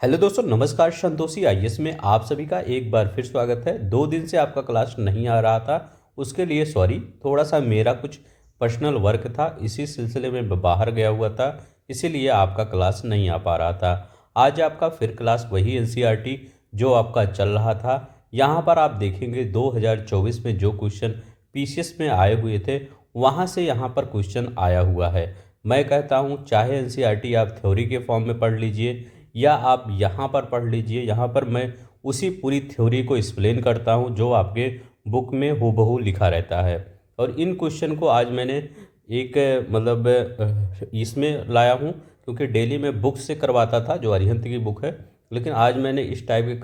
Hello दोस्तों, नमस्कार। Santoshi IAS में आप सभी का एक बार फिर स्वागत है। 2 दिन से आपका क्लास नहीं आ रहा था, उसके लिए सॉरी। थोड़ा सा मेरा कुछ पर्सनल वर्क था, इसी सिलसिले में मैं बाहर गया हुआ था, इसीलिए आपका क्लास नहीं आ पा रहा था। आज आपका फिर क्लास वही एनसीईआरटी जो आपका चल रहा था। यहाँ पर आप देखेंगे 2024 में जो क्वेश्चन पीसीएस में आए हुए थे, वहाँ से यहाँ पर क्वेश्चन आया हुआ है। मैं कहता हूँ चाहे एनसीईआरटी आप थ्योरी के फॉर्म में पढ़ लीजिए या आप यहाँ पर पढ़ लीजिए। यहाँ पर मैं उसी पूरी थ्योरी को एक्सप्लेन करता हूँ जो आपके बुक में हूबहू लिखा रहता है। और इन क्वेश्चन को आज मैंने एक इसमें लाया हूँ, क्योंकि डेली मैं बुक से करवाता था जो अरिहंत की बुक है, लेकिन आज मैंने इस टाइप के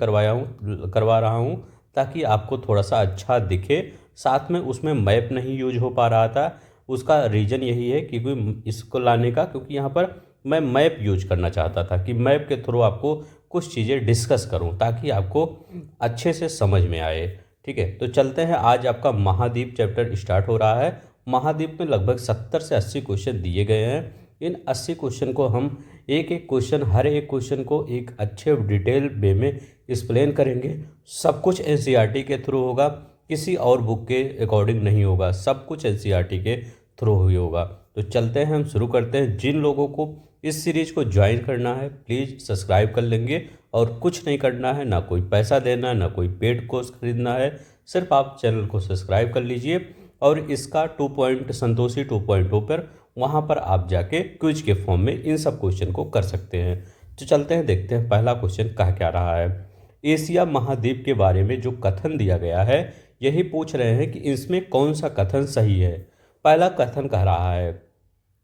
करवा रहा हूँ ताकि आपको थोड़ा सा अच्छा दिखे। साथ में उसमें मैप नहीं यूज हो पा रहा था, उसका रीज़न यही है क्योंकि इसको लाने का, क्योंकि यहाँ पर मैं मैप यूज करना चाहता था कि मैप के थ्रू आपको कुछ चीज़ें डिस्कस करूं ताकि आपको अच्छे से समझ में आए। ठीक है, तो चलते हैं। आज आपका महाद्वीप चैप्टर स्टार्ट हो रहा है। महाद्वीप में लगभग 70 से 80 क्वेश्चन दिए गए हैं। इन 80 क्वेश्चन को हम हर एक क्वेश्चन को एक अच्छे डिटेल वे में एक्सप्लेन करेंगे। सब कुछ एनसीईआरटी के थ्रू होगा, किसी और बुक के अकॉर्डिंग नहीं होगा, सब कुछ एनसीईआरटी के थ्रू ही होगा। तो चलते हैं, हम शुरू करते हैं। जिन लोगों को इस सीरीज को ज्वाइन करना है प्लीज़ सब्सक्राइब कर लेंगे, और कुछ नहीं करना है, ना कोई पैसा देना है, ना कोई पेड कोर्स खरीदना है। सिर्फ आप चैनल को सब्सक्राइब कर लीजिए और इसका 2.संतोषी 2.0 पर वहाँ पर आप जाके क्विज के फॉर्म में इन सब क्वेश्चन को कर सकते हैं। तो चलते हैं, देखते हैं पहला क्वेश्चन कह क्या रहा है। एशिया महाद्वीप के बारे में जो कथन दिया गया है, यही पूछ रहे हैं कि इसमें कौन सा कथन सही है। पहला कथन कह रहा है,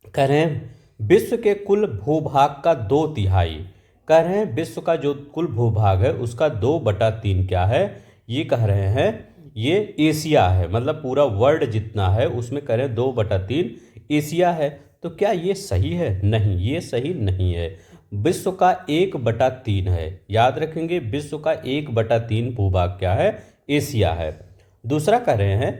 कह रहे हैं विश्व के कुल भूभाग का 2/3। कह रहे हैं विश्व का जो कुल भूभाग है उसका 2/3 क्या है, ये कह रहे हैं ये एशिया है। मतलब पूरा वर्ल्ड जितना है उसमें कह रहे हैं 2/3 एशिया है। तो क्या ये सही है? नहीं, ये सही नहीं है। विश्व का 1/3 है। याद रखेंगे, विश्व का 1/3 भूभाग क्या है? एशिया है। दूसरा कह रहे हैं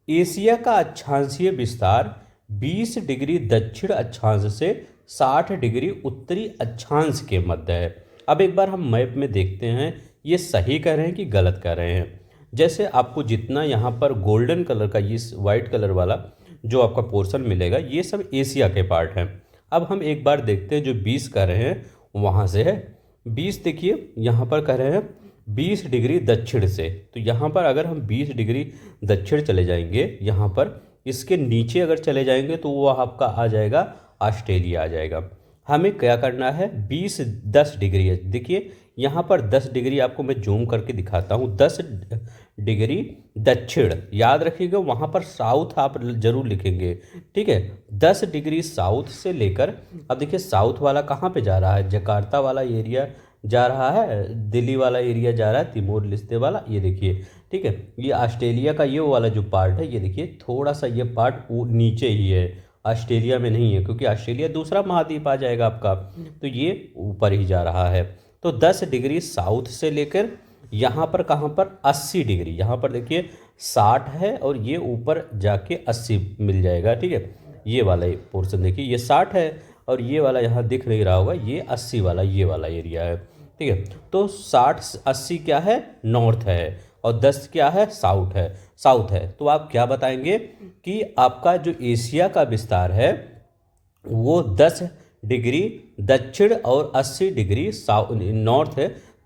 एशिया का अक्षांशीय विस्तार 20 डिग्री दक्षिण अक्षांश से 60 डिग्री उत्तरी अक्षांश के मध्य है। अब एक बार हम मैप में देखते हैं ये सही कह रहे हैं कि गलत कह रहे हैं। जैसे आपको जितना यहाँ पर गोल्डन कलर का, ये वाइट कलर वाला जो आपका पोर्शन मिलेगा, ये सब एशिया के पार्ट हैं। अब हम एक बार देखते हैं जो 20 कह रहे हैं वहाँ से है। 20 देखिए यहाँ पर कह रहे हैं 20 डिग्री दक्षिण से। तो यहाँ पर अगर हम 20 डिग्री दक्षिण चले जाएंगे, यहाँ पर इसके नीचे अगर चले जाएंगे तो वो आपका आ जाएगा ऑस्ट्रेलिया आ जाएगा। हमें क्या करना है, 10 डिग्री है। देखिए यहाँ पर 10 डिग्री आपको मैं जूम करके दिखाता हूँ। 10 डिग्री दक्षिण, याद रखिएगा वहाँ पर साउथ आप जरूर लिखेंगे। ठीक है, 10 डिग्री साउथ से लेकर, अब देखिए साउथ वाला कहाँ पे जा रहा है, जकार्ता वाला एरिया जा रहा है, दिल्ली वाला एरिया जा रहा है, तिमोर लिस्ते वाला, ये देखिए। ठीक है, ये ऑस्ट्रेलिया का ये वाला जो पार्ट है, ये देखिए थोड़ा सा ये पार्ट नीचे ही है, ऑस्ट्रेलिया में नहीं है, क्योंकि ऑस्ट्रेलिया दूसरा महाद्वीप आ जाएगा आपका। तो ये ऊपर ही जा रहा है। तो 10 डिग्री साउथ से लेकर यहाँ पर कहाँ पर 80 डिग्री, यहाँ पर देखिए 60 है और ये ऊपर जाके 80 मिल जाएगा। ठीक है, ये वाला पोर्शन देखिए, ये 60 है और ये वाला यहाँ दिख नहीं रहा होगा, ये 80 वाला ये वाला एरिया है। ठीक है, तो 60-80 क्या है, नॉर्थ है, और 10 क्या है, साउथ है। तो आप क्या बताएंगे कि आपका जो एशिया का विस्तार है वो 10 डिग्री दक्षिण और 80 डिग्री नॉर्थ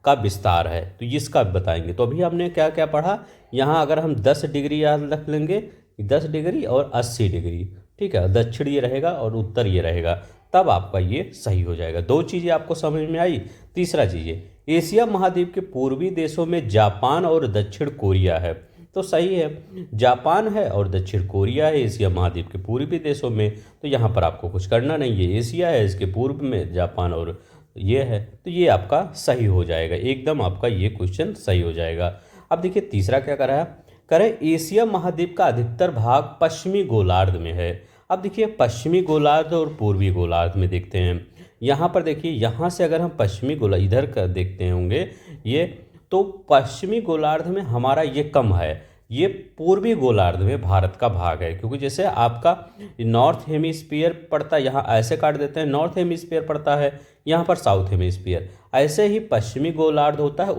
का विस्तार है। तो इसका बताएंगे। तो अभी हमने क्या क्या पढ़ा, यहाँ अगर हम 10 डिग्री याद रख लेंगे, 10 डिग्री और 80 डिग्री, ठीक है, दक्षिण ये रहेगा और उत्तर ये रहेगा, तब आपका ये सही हो जाएगा। 2 चीज़ें आपको समझ में आई। तीसरा चीज़ें, एशिया महाद्वीप के पूर्वी देशों में जापान और दक्षिण कोरिया है। तो सही है, जापान है और दक्षिण कोरिया है एशिया महाद्वीप के पूर्वी देशों में। तो यहाँ पर आपको कुछ करना नहीं है, एशिया है, इसके पूर्व में जापान और ये है, तो ये आपका सही हो जाएगा। एकदम आपका ये क्वेश्चन सही हो जाएगा। अब देखिए तीसरा क्या करा है, करें एशिया महाद्वीप का अधिकतर भाग पश्चिमी गोलार्ध में है। अब देखिए पश्चिमी गोलार्ध और पूर्वी गोलार्ध में देखते हैं। यहाँ पर देखिए, यहाँ से अगर हम पश्चिमी गोलार्ध इधर का देखते होंगे ये, तो पश्चिमी गोलार्ध में हमारा ये कम है, ये पूर्वी गोलार्ध में भारत का भाग है, क्योंकि जैसे आपका नॉर्थ हेमिस्फीयर पड़ता है, यहाँ ऐसे काट देते हैं, नॉर्थ हेमिस्फीयर पड़ता है, यहाँ पर साउथ हेमिस्फीयर। ऐसे ही पश्चिमी गोलार्ध होता है,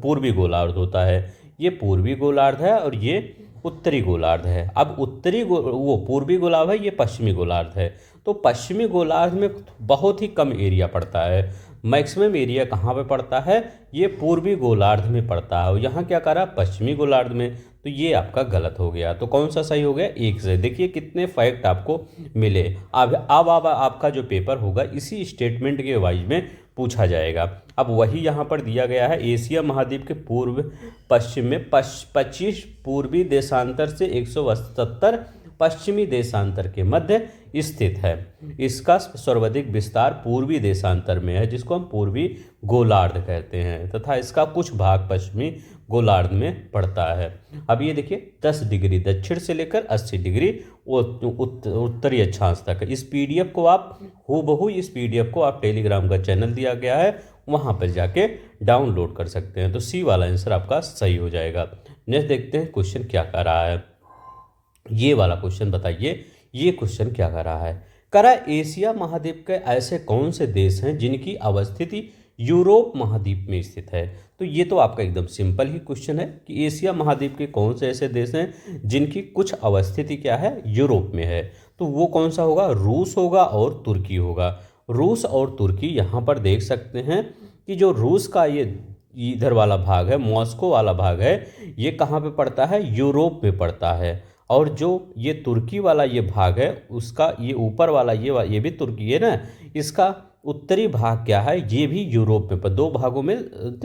पूर्वी गोलार्ध होता है। ये पूर्वी गोलार्ध है और ये उत्तरी गोलार्ध है। अब वो पूर्वी गोलार्ध है, ये पश्चिमी गोलार्ध है। तो पश्चिमी गोलार्ध में बहुत ही कम एरिया पड़ता है। मैक्सिमम एरिया कहाँ पे पड़ता है? ये पूर्वी गोलार्ध में पड़ता है। और यहाँ क्या करा? पश्चिमी गोलार्ध में। तो ये आपका गलत हो गया। तो कौन सा सही हो गया? एक से। देखिए कितने फैक्ट आपको मिले। अब आपका जो पेपर होगा इसी स्टेटमेंट के वाइज में पूछा जाएगा। अब वही यहाँ पर दिया गया है, एशिया महाद्वीप के पूर्व पश्चिम में 25 पूर्वी देशांतर से 177 पश्चिमी देशांतर के मध्य स्थित है। इसका सर्वाधिक विस्तार पूर्वी देशांतर में है, जिसको हम पूर्वी गोलार्ध कहते हैं, तथा इसका कुछ भाग पश्चिमी गोलार्ध में पड़ता है। अब ये देखिए 10 डिग्री दक्षिण से लेकर 80 डिग्री उत्तरी अक्षांश तक। इस पीडीएफ को आप हूबहू इस पीडीएफ को आप टेलीग्राम का चैनल दिया गया है, वहाँ पर जाके डाउनलोड कर सकते हैं। तो सी वाला आंसर आपका सही हो जाएगा। नेक्स्ट देखते हैं क्वेश्चन क्या कर रहा है। ये वाला क्वेश्चन बताइए, ये क्वेश्चन क्या कर रहा है? करा एशिया महाद्वीप के ऐसे कौन से देश हैं जिनकी अवस्थिति यूरोप महाद्वीप में स्थित है? तो ये तो आपका एकदम सिंपल ही क्वेश्चन है कि एशिया महाद्वीप के कौन से ऐसे देश हैं जिनकी कुछ अवस्थिति क्या है? यूरोप में है। तो वो कौन सा होगा? रूस होगा और तुर्की होगा। रूस और तुर्की यहाँ पर देख सकते हैं कि जो रूस का ये इधर वाला भाग है, मॉस्को वाला भाग है, ये कहाँ पे पड़ता है? यूरोप में पड़ता है। और जो ये तुर्की वाला ये भाग है, उसका ये ऊपर वाला ये भी तुर्की है ना, इसका उत्तरी भाग क्या है? ये भी यूरोप में पर दो भागों में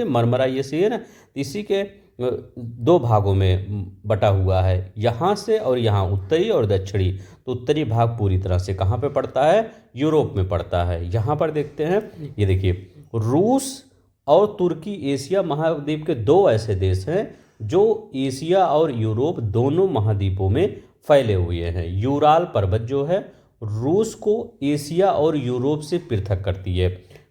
मरमरा ये सही है ना, इसी के दो भागों में बटा हुआ है, यहाँ से और यहाँ उत्तरी और दक्षिणी। तो उत्तरी भाग पूरी तरह से कहाँ पे पड़ता है? यूरोप में पड़ता है। यहाँ पर देखते हैं, ये देखिए रूस और तुर्की एशिया महाद्वीप के दो ऐसे देश हैं जो एशिया और यूरोप दोनों महाद्वीपों में फैले हुए हैं। यूराल पर्वत जो है रूस को एशिया और यूरोप से पृथक करती है।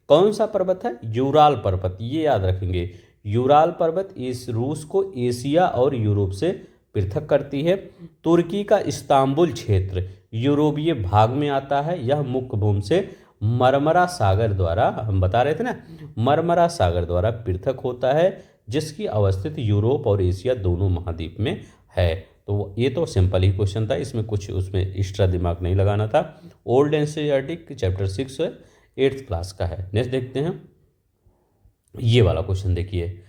कौन सा पर्वत है? यूराल पर्वत, ये याद रखेंगे। यूराल पर्वत इस रूस को एशिया और यूरोप से पृथक करती है। तुर्की का इस्तांबुल क्षेत्र यूरोपीय भाग में आता है। यह मुख्य भूमि से मरमरा सागर द्वारा, हम बता रहे थे ना, मरमरा सागर द्वारा पृथक होता है, जिसकी अवस्थिति यूरोप और एशिया दोनों महाद्वीप में है। तो ये तो सिंपल ही क्वेश्चन था, इसमें कुछ उसमें एक्स्ट्रा दिमाग नहीं लगाना था। ओल्ड एनसीईआरटी चैप्टर 6 है, 8th क्लास का है। नेक्स्ट देखते हैं, ये वाला क्वेश्चन देखिए।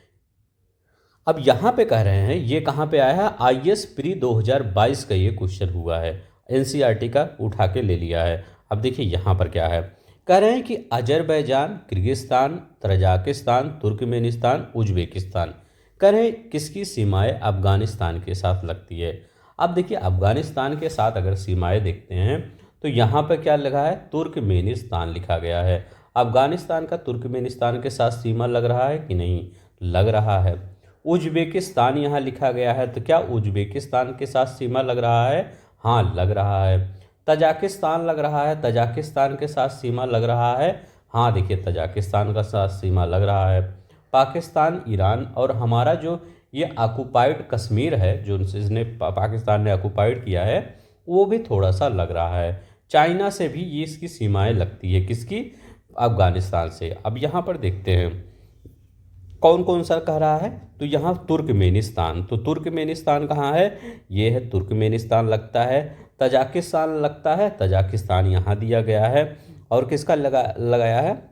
अब यहाँ पे कह रहे हैं, ये कहाँ पे आया है? आईएएस प्री 2022 का ये क्वेश्चन हुआ है, एनसीईआरटी का उठा के ले लिया है। अब देखिए यहाँ पर क्या है, कह रहे हैं कि Azerbaijan, Kyrgyzstan, Tajikistan, Turkmenistan, Uzbekistan, कह रहे हैं किसकी सीमाएं अफगानिस्तान के साथ लगती है। अब देखिए अफगानिस्तान के साथ अगर सीमाएं देखते हैं तो यहाँ पर क्या लगा है? तुर्कमेनिस्तान लिखा गया है। अफगानिस्तान का तुर्कमेनिस्तान के साथ सीमा लग रहा है कि नहीं? लग रहा है। उज्बेकिस्तान यहाँ लिखा गया है, तो क्या उज्बेकिस्तान के साथ सीमा लग रहा है? हाँ, लग रहा है। तजाकिस्तान लग रहा है, तजाकिस्तान के साथ सीमा लग रहा है। हाँ देखिए तजाकिस्तान का साथ सीमा लग रहा है। पाकिस्तान, ईरान और हमारा जो ये ऑक्युपाइड कश्मीर है, जो इसने पाकिस्तान ने ऑक्युपाइड किया है, वो भी थोड़ा सा लग रहा है। चाइना से भी ये इसकी सीमाएं लगती है, किसकी? अफगानिस्तान से। अब यहाँ पर देखते हैं कौन कौन सा कह रहा है, तो यहाँ तुर्कमेनिस्तान। तो तुर्कमेनिस्तान कहाँ है? ये है तुर्कमेनिस्तान लगता है। तजाकिस्तान लगता है, तजाकिस्तान यहाँ दिया गया है। और किसका लगाया है?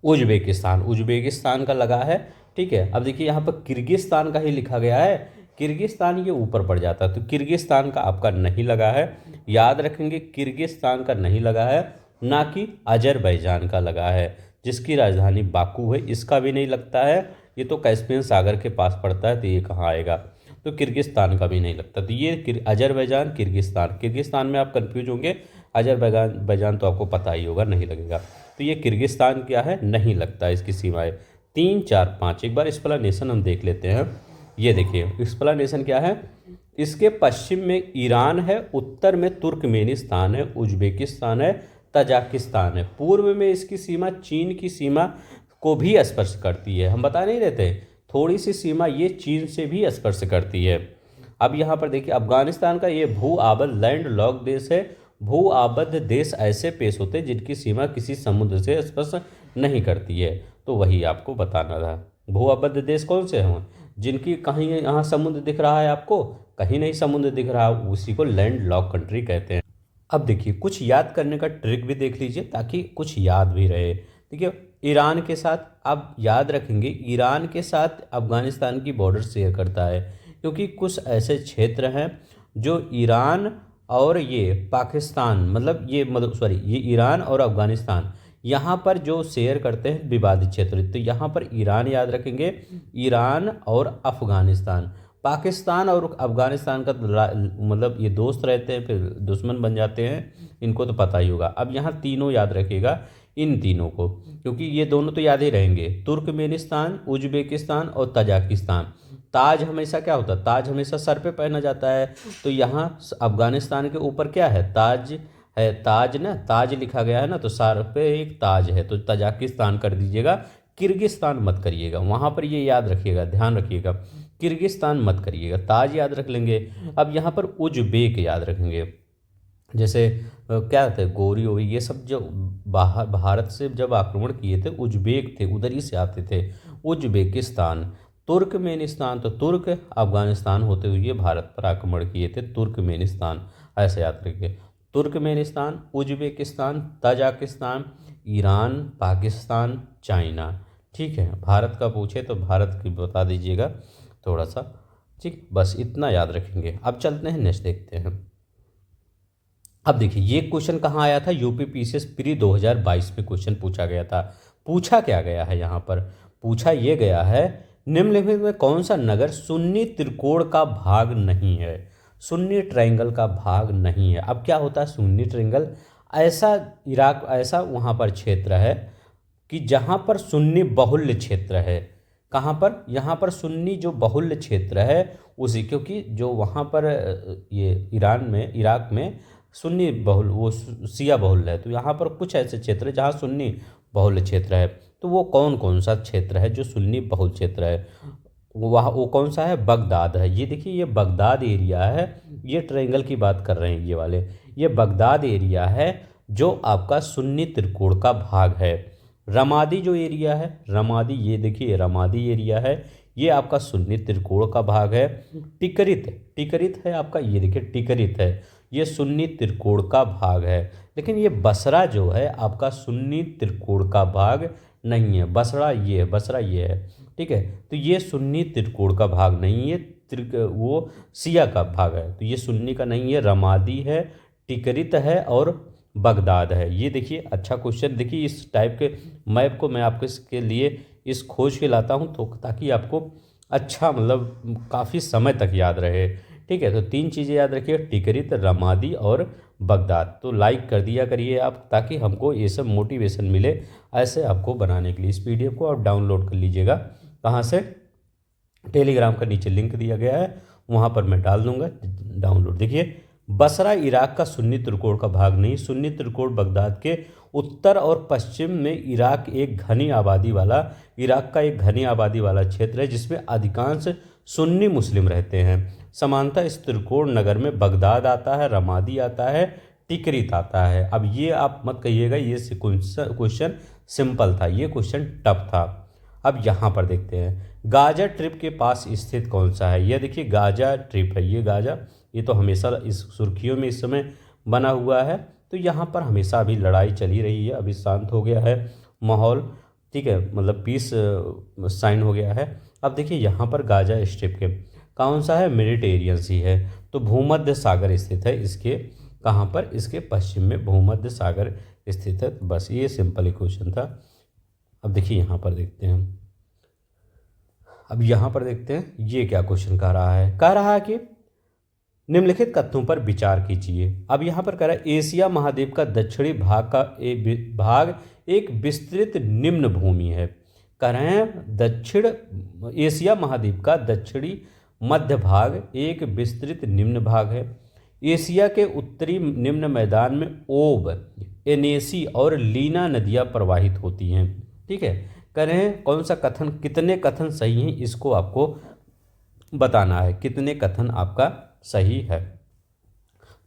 उज्बेकिस्तान, उज्बेकिस्तान का लगा है। ठीक है, अब देखिए यहाँ पर किर्गिस्तान का ही लिखा गया है। किर्गिस्तान ये ऊपर पड़ जाता है, तो किर्गिस्तान का आपका नहीं लगा है। याद रखेंगे किर्गिस्तान का नहीं लगा है, ना कि अजरबैजान का लगा है, जिसकी राजधानी बाकू है, इसका भी नहीं लगता है। ये तो कैस्पियन सागर के पास पड़ता है, तो ये कहाँ आएगा? तो किर्गिस्तान का भी नहीं लगता। तो ये अजरबैजान, किर्गिस्तान, किर्गिस्तान में आप कंफ्यूज होंगे, अजरबैजान तो आपको पता ही होगा, नहीं लगेगा। तो ये किर्गिस्तान क्या है? नहीं लगता इसकी सीमाएं। 3, 4, 5 एक बार एक्सप्लेनेशन हम देख लेते हैं। ये देखिए एक्सप्लेनेशन क्या है, इसके पश्चिम में ईरान है, उत्तर में तुर्कमेनिस्तान है, उज्बेकिस्तान है, तजाकिस्तान है। पूर्व में इसकी सीमा चीन की सीमा को भी स्पर्श करती है, हम बता नहीं रहते। थोड़ी सी सीमा ये चीन से भी स्पर्श करती है। अब यहाँ पर देखिए अफगानिस्तान का ये भू आबद्ध लैंड लॉक देश है। भू आबद्ध देश ऐसे पेश होते हैं जिनकी सीमा किसी समुद्र से स्पर्श नहीं करती है, तो वही आपको बताना था। भू आबद्ध देश कौन से हैं जिनकी कहीं यहाँ समुद्र दिख रहा है, आपको कहीं नहीं समुद्र दिख रहा, उसी को लैंड लॉक कंट्री कहते हैं। अब देखिए कुछ याद करने का ट्रिक भी देख लीजिए ताकि कुछ याद भी रहे। देखिए ईरान के साथ आप याद रखेंगे, ईरान के साथ अफगानिस्तान की बॉर्डर शेयर करता है, क्योंकि कुछ ऐसे क्षेत्र हैं जो ईरान और ये पाकिस्तान ये ईरान और अफगानिस्तान यहाँ पर जो शेयर करते हैं विवादित क्षेत्र। तो यहाँ पर ईरान याद रखेंगे, ईरान और अफगानिस्तान। पाकिस्तान और अफगानिस्तान का ये दोस्त रहते हैं फिर दुश्मन बन जाते हैं, इनको तो पता ही होगा। अब यहाँ तीनों याद रखिएगा, इन तीनों को, क्योंकि ये दोनों तो याद ही रहेंगे, तुर्कमेनिस्तान, उज्बेकिस्तान और तजाकिस्तान। ताज हमेशा क्या होता है, ताज हमेशा सर पे पहना जाता है, तो यहाँ अफगानिस्तान के ऊपर क्या है, ताज है। ताज ना, ताज लिखा गया है ना, तो सर पे एक ताज है, तो तजाकिस्तान कर दीजिएगा, किर्गिस्तान मत करिएगा। वहाँ पर ये याद रखिएगा, ध्यान रखिएगा, किर्गिस्तान मत करिएगा, ताज याद रख लेंगे। अब यहाँ पर उज्बेक याद रखेंगे, जैसे क्या थे, गोरी हो, ये सब जो भारत से जब आक्रमण किए थे उज्बेक थे, उधर ही से आते थे। उज्बेकिस्तान, तुर्कमेनिस्तान, तो तुर्क अफगानिस्तान होते हुए भारत पर आक्रमण किए थे, तुर्कमेनिस्तान, ऐसे याद रखिए। Turkmenistan, Uzbekistan, Tajikistan, Iran, Pakistan, China. ठीक है, भारत का पूछे तो भारत की बता दीजिएगा थोड़ा सा। ठीक, बस इतना याद रखेंगे। अब चलते हैं नेक्स्ट देखते हैं। अब देखिए ये क्वेश्चन कहाँ आया था, यूपी पीसीएस प्री 2022 में क्वेश्चन पूछा गया था। पूछा क्या गया है यहाँ पर, पूछा ये गया है निम्नलिखित में कौन सा नगर सुन्नी त्रिकोण का भाग नहीं है, सुन्नी ट्रायंगल का भाग नहीं है। अब क्या होता है सुन्नी ट्रायंगल, ऐसा इराक, ऐसा वहाँ पर क्षेत्र है कि जहाँ पर सुन्नी बहुल्य क्षेत्र है। कहाँ पर, यहाँ पर सुन्नी जो बहुल्य क्षेत्र है उसी, क्योंकि जो वहाँ पर ये ईरान में, इराक में सुन्नी बहुल, वो शिया बहुल्य है, तो यहाँ पर कुछ ऐसे क्षेत्र है जहाँ सुन्नी बहुल्य क्षेत्र है। तो वो कौन कौन सा क्षेत्र है जो सुन्नी बहुल क्षेत्र है, वहाँ वो कौन सा है, बगदाद है। ये देखिए ये बगदाद एरिया है, ये ट्रायंगल की बात कर रहे हैं ये वाले, ये बगदाद एरिया है जो आपका सुन्नी त्रिकोण का भाग है। रमादी जो एरिया है, रमादी, ये देखिए रमादी एरिया है, ये आपका सुन्नी त्रिकोण का भाग है। टिकरित, टिकरित है आपका, ये देखिए टिकरित है, ये सुन्नी त्रिकोण का भाग है। लेकिन ये बसरा जो है आपका सुन्नी त्रिकोण का भाग नहीं है, बसरा ये है, बसरा ये है। ठीक है, तो ये सुन्नी त्रिकोण का भाग नहीं है, वो शिया का भाग है, तो ये सुन्नी का नहीं है। रमादी है, टिकरित है और बगदाद है। ये देखिए अच्छा क्वेश्चन, देखिए इस टाइप के मैप को मैं आपको इसके लिए इस खोज के लाता हूँ, तो ताकि आपको अच्छा काफ़ी समय तक याद रहे। ठीक है, तो तीन चीज़ें याद रखिए, टिकरित, रमादी और बगदाद। तो लाइक कर दिया करिए आप, ताकि हमको ये सब मोटिवेशन मिले ऐसे आपको बनाने के लिए। इस पीडीएफ को आप डाउनलोड कर लीजिएगा, कहाँ से, टेलीग्राम का नीचे लिंक दिया गया है, वहाँ पर मैं डाल दूँगा डाउनलोड। देखिए बसरा इराक का सुन्नी त्रिकोण का भाग नहीं, सुन्नी त्रिकोण बगदाद के उत्तर और पश्चिम में इराक का एक घनी आबादी वाला क्षेत्र है जिसमें अधिकांश सुन्नी मुस्लिम रहते हैं। समानतः इस त्रिकोण नगर में बगदाद आता है, रमादी आता है, टिकरित आता है। अब ये आप मत कहिएगा ये क्वेश्चन सिंपल था, ये क्वेश्चन टफ था। अब यहाँ पर देखते हैं गाजा ट्रिप के पास स्थित कौन सा है। ये देखिए गाजा ट्रिप है, ये गाजा, ये तो हमेशा इस सुर्खियों में इस समय बना हुआ है। तो यहाँ पर हमेशा अभी लड़ाई चली रही है, अभी शांत हो गया है माहौल। ठीक है, पीस साइन हो गया है। अब देखिए यहाँ पर गाजा स्ट्रिप के कौन सा है, मेडिटेरियन सी है, तो भूमध्य सागर स्थित है इसके, कहाँ पर, इसके पश्चिम में भूमध्य सागर स्थित है। बस ये सिंपल ही क्वेश्चन था। अब देखिए यहाँ पर देखते हैं, अब यहाँ पर देखते हैं ये क्या क्वेश्चन कह रहा है कि निम्नलिखित कथनों पर विचार कीजिए। अब यहाँ पर कह रहा है एशिया महाद्वीप का दक्षिणी भाग एक विस्तृत निम्न भूमि है। कह रहे हैं दक्षिण एशिया महाद्वीप का दक्षिणी मध्य भाग एक विस्तृत निम्न भाग है। एशिया के उत्तरी निम्न मैदान में ओब, एनेसी और लीना नदियाँ प्रवाहित होती हैं। ठीक है, कह रहे हैं कौन सा कथन, कितने कथन सही हैं इसको आपको बताना है, कितने कथन आपका सही है।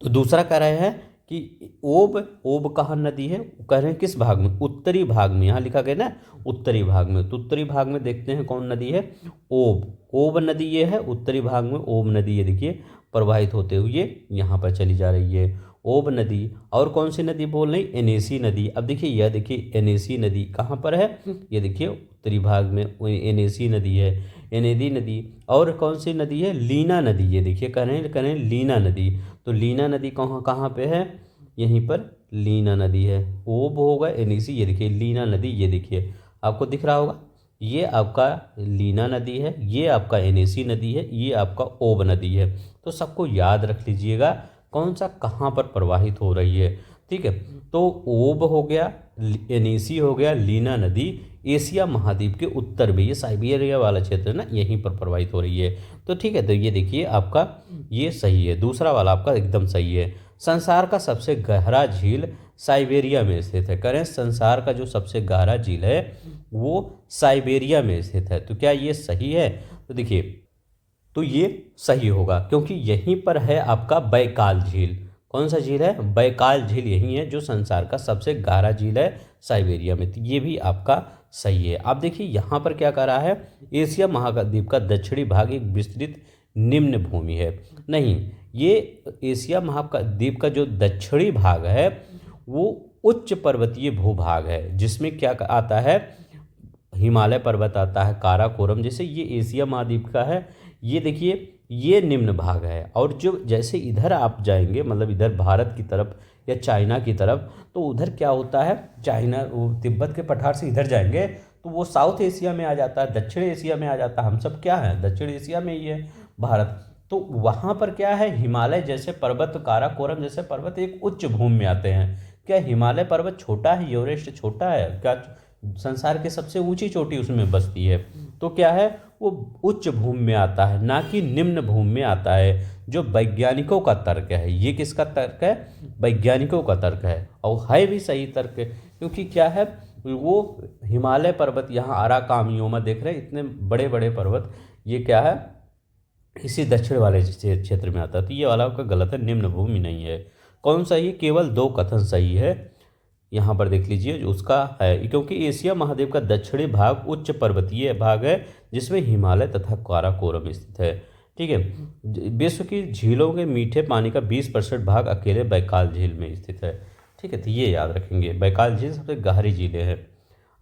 तो दूसरा कह रहे हैं कि ओब, ओब कहाँ नदी है, कह रहे हैं किस भाग में, उत्तरी भाग में, यहाँ लिखा गया ना उत्तरी भाग में। तो उत्तरी भाग में देखते हैं कौन नदी है, ओब, ओब नदी ये है उत्तरी भाग में। ओब नदी ये देखिए प्रवाहित होते हुए यहाँ पर चली जा रही है, ओब नदी। और कौन सी नदी बोल रही, एनेसी नदी। अब देखिए यह देखिए एनेसी नदी कहाँ पर है, ये देखिए उत्तरी भाग में एनेसी नदी है, एनेदी नदी। और कौन सी नदी है, लीना नदी, ये देखिए करें लीना नदी। तो लीना नदी कहाँ कहाँ पे है, यहीं पर लीना नदी है। ओब होगा एनेसी, ये देखिए लीना नदी, ये देखिए आपको दिख रहा होगा, ये आपका लीना नदी है, ये आपका एनेसी नदी है, ये आपका ओब नदी है। तो सबको याद रख लीजिएगा कौन सा कहाँ पर प्रवाहित हो रही है, ठीक है। तो ओब हो गया, एनेसी हो गया, लीना नदी एशिया महाद्वीप के उत्तर में, ये साइबेरिया वाला क्षेत्र है ना, यहीं पर प्रवाहित हो रही है। तो ठीक है, तो ये देखिए आपका ये सही है, दूसरा वाला आपका एकदम सही है। संसार का सबसे गहरा झील साइबेरिया में स्थित है, करें संसार का जो सबसे गहरा झील है वो साइबेरिया में स्थित है। तो क्या ये सही है, तो देखिए तो ये सही होगा, क्योंकि यहीं पर है आपका बैकाल झील। कौन सा झील है, बैकाल झील यही है जो संसार का सबसे गहरा झील है साइबेरिया में। तो ये भी आपका सही है। आप देखिए यहाँ पर क्या कर रहा है, एशिया महाद्वीप का दक्षिणी भाग एक विस्तृत निम्न भूमि है। नहीं, ये एशिया महाद्वीप का जो दक्षिणी भाग है वो उच्च पर्वतीय भूभाग है, जिसमें क्या आता है, हिमालय पर्वत आता है, काराकोरम, जैसे ये एशिया महाद्वीप का है। ये देखिए ये निम्न भाग है, और जो जैसे इधर आप जाएंगे, मतलब इधर भारत की तरफ या चाइना की तरफ, तो उधर क्या होता है, चाइना तिब्बत के पठार से इधर जाएंगे तो वो साउथ एशिया में आ जाता है, दक्षिण एशिया में आ जाता है। हम सब क्या है, दक्षिण एशिया में ही है भारत। तो वहाँ पर क्या है, हिमालय जैसे पर्वत, काराकोरम जैसे पर्वत एक उच्च भूमि में आते हैं। क्या हिमालय पर्वत छोटा है, एवरेस्ट छोटा है क्या, संसार की सबसे ऊंची चोटी उसमें बसती है। तो क्या है, वो उच्च भूमि में आता है, ना कि निम्न भूमि में आता है, जो वैज्ञानिकों का तर्क है। ये किसका तर्क है, वैज्ञानिकों का तर्क है, और है भी सही तर्क है। क्योंकि क्या है, वो हिमालय पर्वत यहाँ अराकामियोमा देख रहे हैं, इतने बड़े बड़े पर्वत, ये क्या है इसी दक्षिण वाले क्षेत्र में आता है। तो ये वाला आपका गलत है, निम्न भूमि नहीं है। कौन सा, ये केवल दो कथन सही है, यहाँ पर देख लीजिए जो उसका है, क्योंकि एशिया महाद्वीप का दक्षिणी भाग उच्च पर्वतीय भाग है, जिसमें हिमालय तथा काराकोरम स्थित है। ठीक है, विश्व की झीलों के मीठे पानी का 20% भाग अकेले बैकाल झील में स्थित है। ठीक है, तो ये याद रखेंगे, बैकाल झील सबसे गहरी झीलें हैं।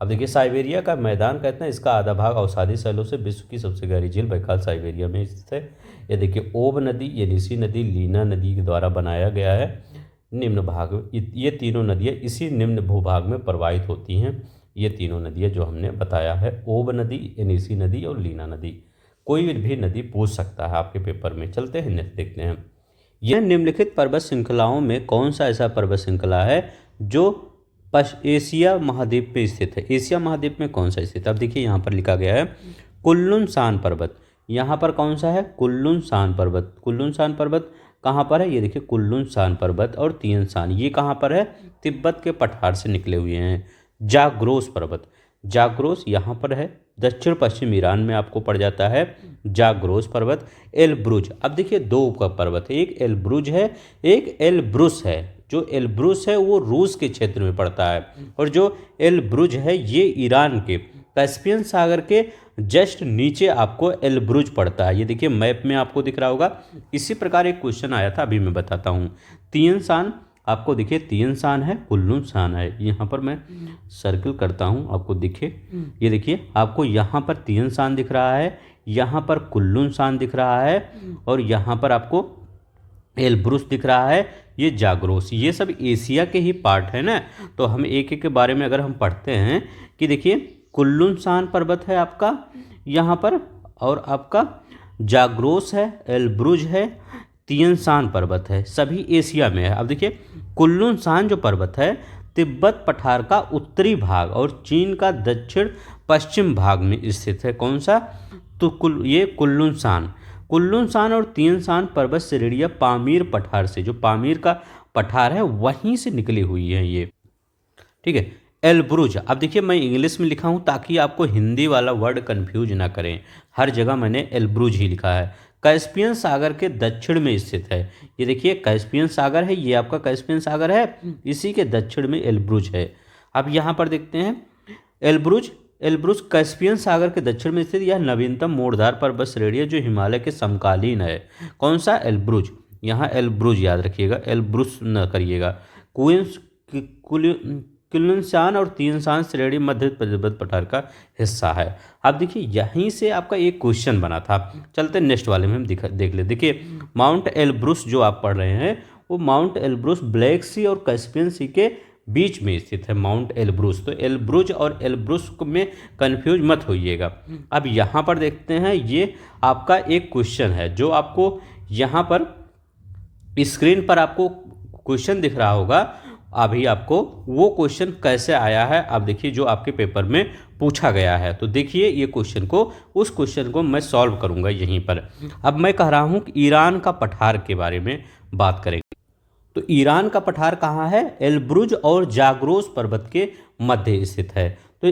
अब देखिए साइबेरिया का मैदान कहते हैं, इसका आधा भाग अवसादी शैलों से विश्व की सबसे गहरी झील बैकाल साइबेरिया में स्थित है। ये देखिए ओब नदी, येनिसी नदी, लीना नदी के द्वारा बनाया गया है। निम्न भाग, ये तीनों नदियाँ इसी निम्न भूभाग में प्रवाहित होती हैं। ये तीनों नदियाँ जो हमने बताया है, ओब नदी, येनिसी नदी और लीना नदी। कोई भी नदी पूछ सकता है आपके पेपर में। चलते हैं नेक्स्ट देखते हैं, यह निम्नलिखित पर्वत श्रृंखलाओं में कौन सा ऐसा पर्वत श्रृंखला है जो एशिया महाद्वीप में स्थित है। एशिया महाद्वीप में कौन सा स्थित है, अब देखिए यहाँ पर लिखा गया है कुल्लुन शान पर्वत। यहाँ पर कौन सा है, कुल्लुन शान पर्वत। कुल्लुन शान पर्वत कहाँ पर है, ये देखिए कुल्लुन शान पर्वत और तियन शान, ये कहाँ पर है, तिब्बत के पठार से निकले हुए हैं। जाग्रोस पर्वत, जाग्रोस यहाँ पर है, दक्षिण पश्चिम ईरान में आपको पड़ जाता है जाग्रोस पर्वत। एलब्रुज, अब देखिए दो पर्वत है, एक एलब्रुज है, एक एलब्रुस है। जो एलब्रुस है वो रूस के क्षेत्र में पड़ता है, और जो एलब्रुज है ये ईरान के कैस्पियन सागर के जस्ट नीचे आपको एलब्रुज पड़ता है। ये देखिए मैप में आपको दिख रहा होगा। इसी प्रकार एक क्वेश्चन आया था, अभी मैं बताता हूँ। तियन शान आपको दिखे, तियन शान है, कुल्लुन शान है। यहाँ पर मैं सर्कल करता हूँ, आपको दिखे, ये देखिए आपको यहाँ पर तियन शान दिख रहा है, यहाँ पर कुल्लुन शान दिख रहा है, और यहाँ पर आपको एलब्रुस दिख रहा है, ये जाग्रोस। ये सब एशिया के ही पार्ट है ना। तो हम एक एक के बारे में अगर हम पढ़ते हैं कि देखिए कुल्लुन शान पर्वत है आपका यहाँ पर, और आपका जाग्रोस है, एलब्रुज है, तियन शान पर्वत है, सभी एशिया में है। अब देखिए कुल्लुन शान जो पर्वत है तिब्बत पठार का उत्तरी भाग और चीन का दक्षिण पश्चिम भाग में स्थित है। कौन सा, तो ये कुल्लुन शान। कुल्लुन शान और तियन शान पर्वत श्रेणियाँ पामीर पठार से, जो पामीर का पठार है वहीं से निकली हुई है ये। ठीक है, एलब्रुज। अब देखिए मैं इंग्लिश में लिखा हूँ ताकि आपको हिंदी वाला वर्ड कंफ्यूज ना करें, हर जगह मैंने एलब्रुज ही लिखा है। कैस्पियन सागर के दक्षिण में स्थित है। ये देखिए कैस्पियन सागर है, ये आपका कैस्पियन सागर है, इसी के दक्षिण में एलब्रुज है। अब यहाँ पर देखते हैं एलब्रुज। एलब्रुज कैस्पियन सागर के दक्षिण में स्थित यह नवीनतम मोड़दार पर्वत श्रेणी है जो हिमालय के समकालीन है। कौन सा? एलब्रुज। यहाँ एलब्रुज याद रखिएगा, एलब्रुज न करिएगा। क्वींस कुलिनशान और तीनशान श्रेणी मध्य पर्वत पठार का हिस्सा है। अब देखिए यहीं से आपका एक क्वेश्चन बना था, चलते नेक्स्ट वाले में हम देख ले। देखिए माउंट एलब्रुस जो आप पढ़ रहे हैं वो माउंट एलब्रुस ब्लैक सी और कैस्पियन सी के बीच में स्थित है माउंट एलब्रुस। तो एलब्रुज और एलब्रुस में कंफ्यूज मत होइएगा। अब यहाँ पर देखते हैं, ये आपका एक क्वेश्चन है जो आपको यहाँ पर स्क्रीन पर आपको क्वेश्चन दिख रहा होगा। अभी आपको वो क्वेश्चन कैसे आया है आप देखिए, जो आपके पेपर में पूछा गया है। तो देखिए ये क्वेश्चन को, उस क्वेश्चन को मैं सॉल्व करूंगा यहीं पर। अब मैं कह रहा हूं कि ईरान का पठार के बारे में बात करेंगे। तो ईरान का पठार कहाँ है? एलब्रुज और जाग्रोस पर्वत के मध्य स्थित है। तो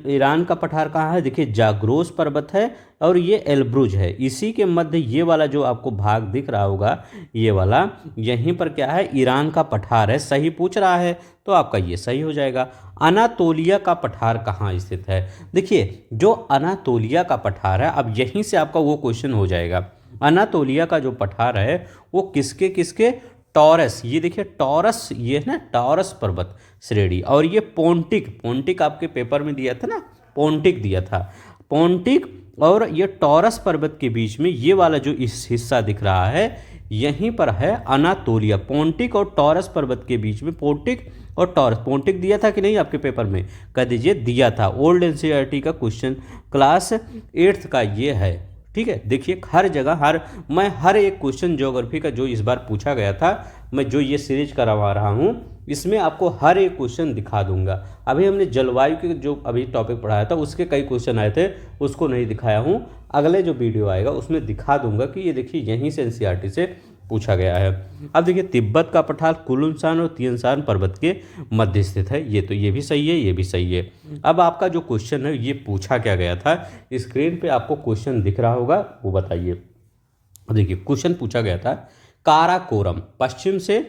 ईरान का पठार कहाँ है? देखिए जाग्रोस पर्वत है और ये एलब्रुज है, इसी के मध्य ये वाला जो आपको भाग दिख रहा होगा, ये वाला, यहीं पर क्या है? ईरान का पठार है। सही पूछ रहा है तो आपका ये सही हो जाएगा। अनातोलिया का पठार कहाँ स्थित है? देखिए जो अनातोलिया का पठार है, अब यहीं से आपका वो क्वेश्चन हो जाएगा। अनातोलिया का जो पठार है वो किसके किसके? टॉरस। ये देखिए टॉरस, ये है ना टॉरस पर्वत श्रेणी। और ये पोंटिक, पोंटिक आपके पेपर में दिया था ना, पोंटिक दिया था। पोंटिक और ये टॉरस पर्वत के बीच में ये वाला जो इस हिस्सा दिख रहा है, यहीं पर है अनातोलिया। पोंटिक और टॉरस पर्वत के बीच में पोंटिक और टॉरस। पोंटिक दिया था कि नहीं आपके पेपर में? कह दीजिए दिया था। ओल्ड एनसीईआरटी का क्वेश्चन क्लास 8th का ये है। ठीक है, देखिए हर जगह मैं हर एक क्वेश्चन ज्योग्राफी का जो इस बार पूछा गया था, मैं जो ये सीरीज करवा रहा हूँ, इसमें आपको हर एक क्वेश्चन दिखा दूंगा। अभी हमने जलवायु के जो अभी टॉपिक पढ़ाया था उसके कई क्वेश्चन आए थे, उसको नहीं दिखाया हूँ। अगले जो वीडियो आएगा उसमें दिखा दूंगा कि ये देखिए यहीं से एनसीईआरटी से पूछा गया है। अब देखिए तिब्बत का पठार कुलुनशान और तियनशान पर्वत के मध्य स्थित है। ये भी सही है, ये भी सही है। अब आपका जो क्वेश्चन है ये पूछा क्या गया था, स्क्रीन पे आपको क्वेश्चन दिख रहा होगा, वो बताइए। देखिए क्वेश्चन पूछा गया था काराकोरम, पश्चिम से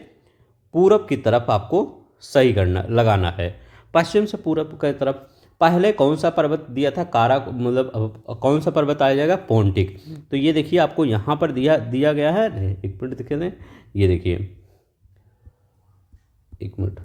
पूरब की तरफ आपको सही करना लगाना है। पश्चिम से पूरब की तरफ पहले कौन सा पर्वत दिया था? कारा, मतलब कौन सा पर्वत आ जाएगा? पोंटिक। तो ये देखिए आपको यहाँ पर दिया गया है, एक मिनट दिखे दें, ये देखिए एक मिनट,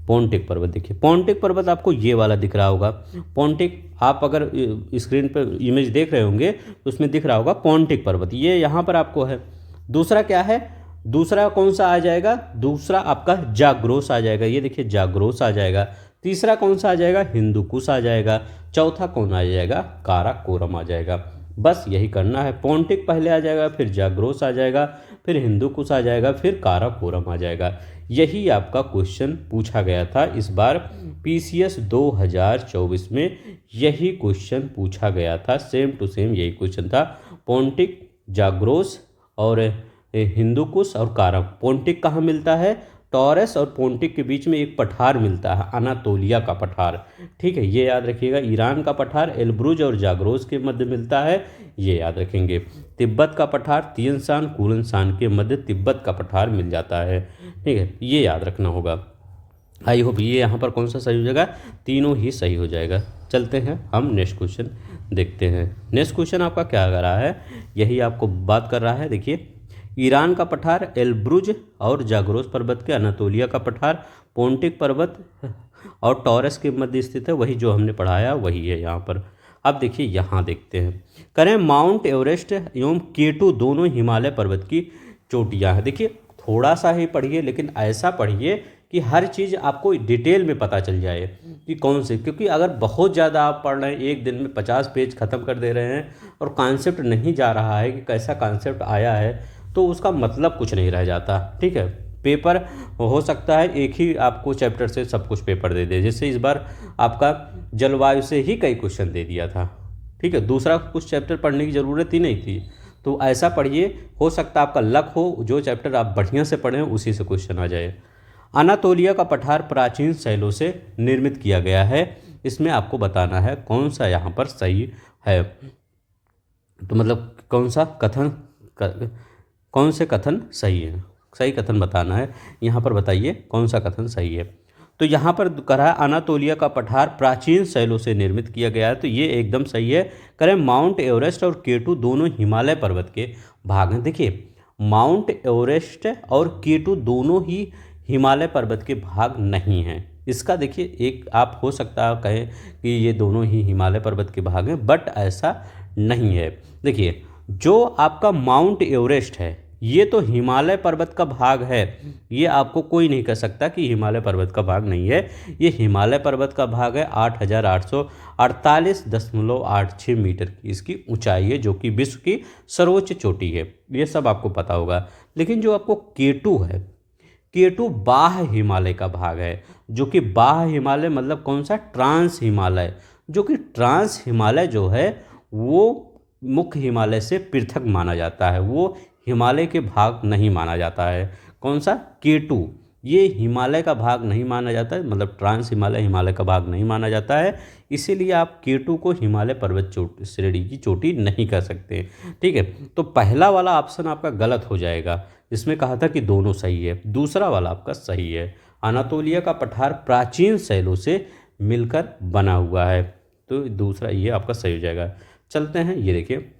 पोंटिक पर्वत। देखिए पोंटिक पर्वत आपको ये वाला दिख रहा होगा। पोंटिक, आप अगर स्क्रीन पर इमेज देख रहे होंगे तो उसमें दिख रहा होगा पोंटिक पर्वत, ये यहाँ पर आपको है। दूसरा क्या है? दूसरा कौन सा आ जाएगा? दूसरा आपका जाग्रोस आ जाएगा। ये देखिए जाग्रोस आ जाएगा। तीसरा कौन सा आ जाएगा? हिंदुकुश आ जाएगा। चौथा कौन आ जाएगा? काराकोरम आ जाएगा। बस यही करना है। पोंटिक पहले आ जाएगा, फिर जाग्रोस आ जाएगा, फिर हिंदुकुश आ जाएगा, फिर काराकोरम आ जाएगा। यही आपका क्वेश्चन पूछा गया था इस बार पीसीएस 2024 में, यही क्वेश्चन पूछा गया था। सेम टू सेम यही क्वेश्चन था। पोंटिक, जाग्रोस और हिंदुकुश और कारा। पोंटिक कहाँ मिलता है? टॉरस और पोंटिक के बीच में एक पठार मिलता है, अनातोलिया का पठार। ठीक है, ये याद रखिएगा। ईरान का पठार एलब्रुज और जाग्रोस के मध्य मिलता है, ये याद रखेंगे। तिब्बत का पठार तियनशान कुलनशान के मध्य तिब्बत का पठार मिल जाता है। ठीक है, ये याद रखना होगा। आई होप ये यहाँ पर कौन सा सही हो जाएगा? तीनों ही सही हो जाएगा। चलते हैं हम नेक्स्ट क्वेश्चन देखते हैं। नेक्स्ट क्वेश्चन आपका क्या कर रहा है, यही आपको बात कर रहा है। देखिए ईरान का पठार एलब्रुज और जाग्रोस पर्वत के, अनातोलिया का पठार पोंटिक पर्वत और टॉरस के मध्य स्थित है, वही जो हमने पढ़ाया वही है यहाँ पर। अब देखिए यहाँ देखते हैं, करें माउंट एवरेस्ट एवं K2 दोनों हिमालय पर्वत की चोटियाँ हैं। देखिए थोड़ा सा ही पढ़िए, लेकिन ऐसा पढ़िए कि हर चीज़ आपको डिटेल में पता चल जाए कि कौन से, क्योंकि अगर बहुत ज़्यादा आप पढ़ रहे हैं, एक दिन में 50 पेज ख़त्म कर दे रहे हैं और कॉन्सेप्ट नहीं जा रहा है कि कैसा कॉन्सेप्ट आया है, तो उसका मतलब कुछ नहीं रह जाता। ठीक है, पेपर हो सकता है एक ही आपको चैप्टर से सब कुछ पेपर दे दे, जैसे इस बार आपका जलवायु से ही कई क्वेश्चन दे दिया था। ठीक है, दूसरा कुछ चैप्टर पढ़ने की ज़रूरत ही नहीं थी। तो ऐसा पढ़िए, हो सकता है आपका लक हो, जो चैप्टर आप बढ़िया से पढ़ें उसी से क्वेश्चन आ जाए। अनातोलिया का पठार प्राचीन शैलों से निर्मित किया गया है। इसमें आपको बताना है कौन सा यहाँ पर सही है। तो मतलब कौन से कथन सही है, सही कथन बताना है। यहाँ पर बताइए कौन सा कथन सही है। तो यहाँ पर कह है अनातोलिया का पठार प्राचीन शैलों से निर्मित किया गया है, तो ये एकदम सही है। करें माउंट एवरेस्ट और केटू दोनों हिमालय पर्वत के भाग हैं। देखिए माउंट एवरेस्ट और केटू दोनों ही हिमालय पर्वत के भाग नहीं हैं। इसका देखिए एक आप हो सकता है कहें कि ये दोनों ही हिमालय पर्वत के भाग हैं, बट ऐसा नहीं है। देखिए जो आपका माउंट एवरेस्ट है ये तो हिमालय पर्वत का भाग है, ये आपको कोई नहीं कह सकता कि हिमालय पर्वत का भाग नहीं है। ये हिमालय पर्वत का भाग है। 8,848.86 मीटर की इसकी ऊंचाई है, जो कि विश्व की सर्वोच्च चोटी है। ये सब आपको पता होगा। लेकिन जो आपको केटू है, केटू बाह्य हिमालय का भाग है, जो कि बाह्य हिमालय मतलब कौन सा, ट्रांस हिमालय, जो कि ट्रांस हिमालय जो है वो मुख्य हिमालय से पृथक माना जाता है, वो हिमालय के भाग नहीं माना जाता है। कौन सा, केटू, ये हिमालय का भाग नहीं माना जाता है, मतलब ट्रांस हिमालय हिमालय का भाग नहीं माना जाता है। इसीलिए आप केटू को हिमालय पर्वत श्रेणी की चोटी नहीं कह सकते। ठीक है, तो पहला वाला ऑप्शन आपका गलत हो जाएगा, इसमें कहा था कि दोनों सही है। दूसरा वाला आपका सही है। अनातोलिया का पठार प्राचीन शैलों से मिलकर बना हुआ है, तो दूसरा ये आपका सही हो जाएगा। चलते हैं, ये देखिए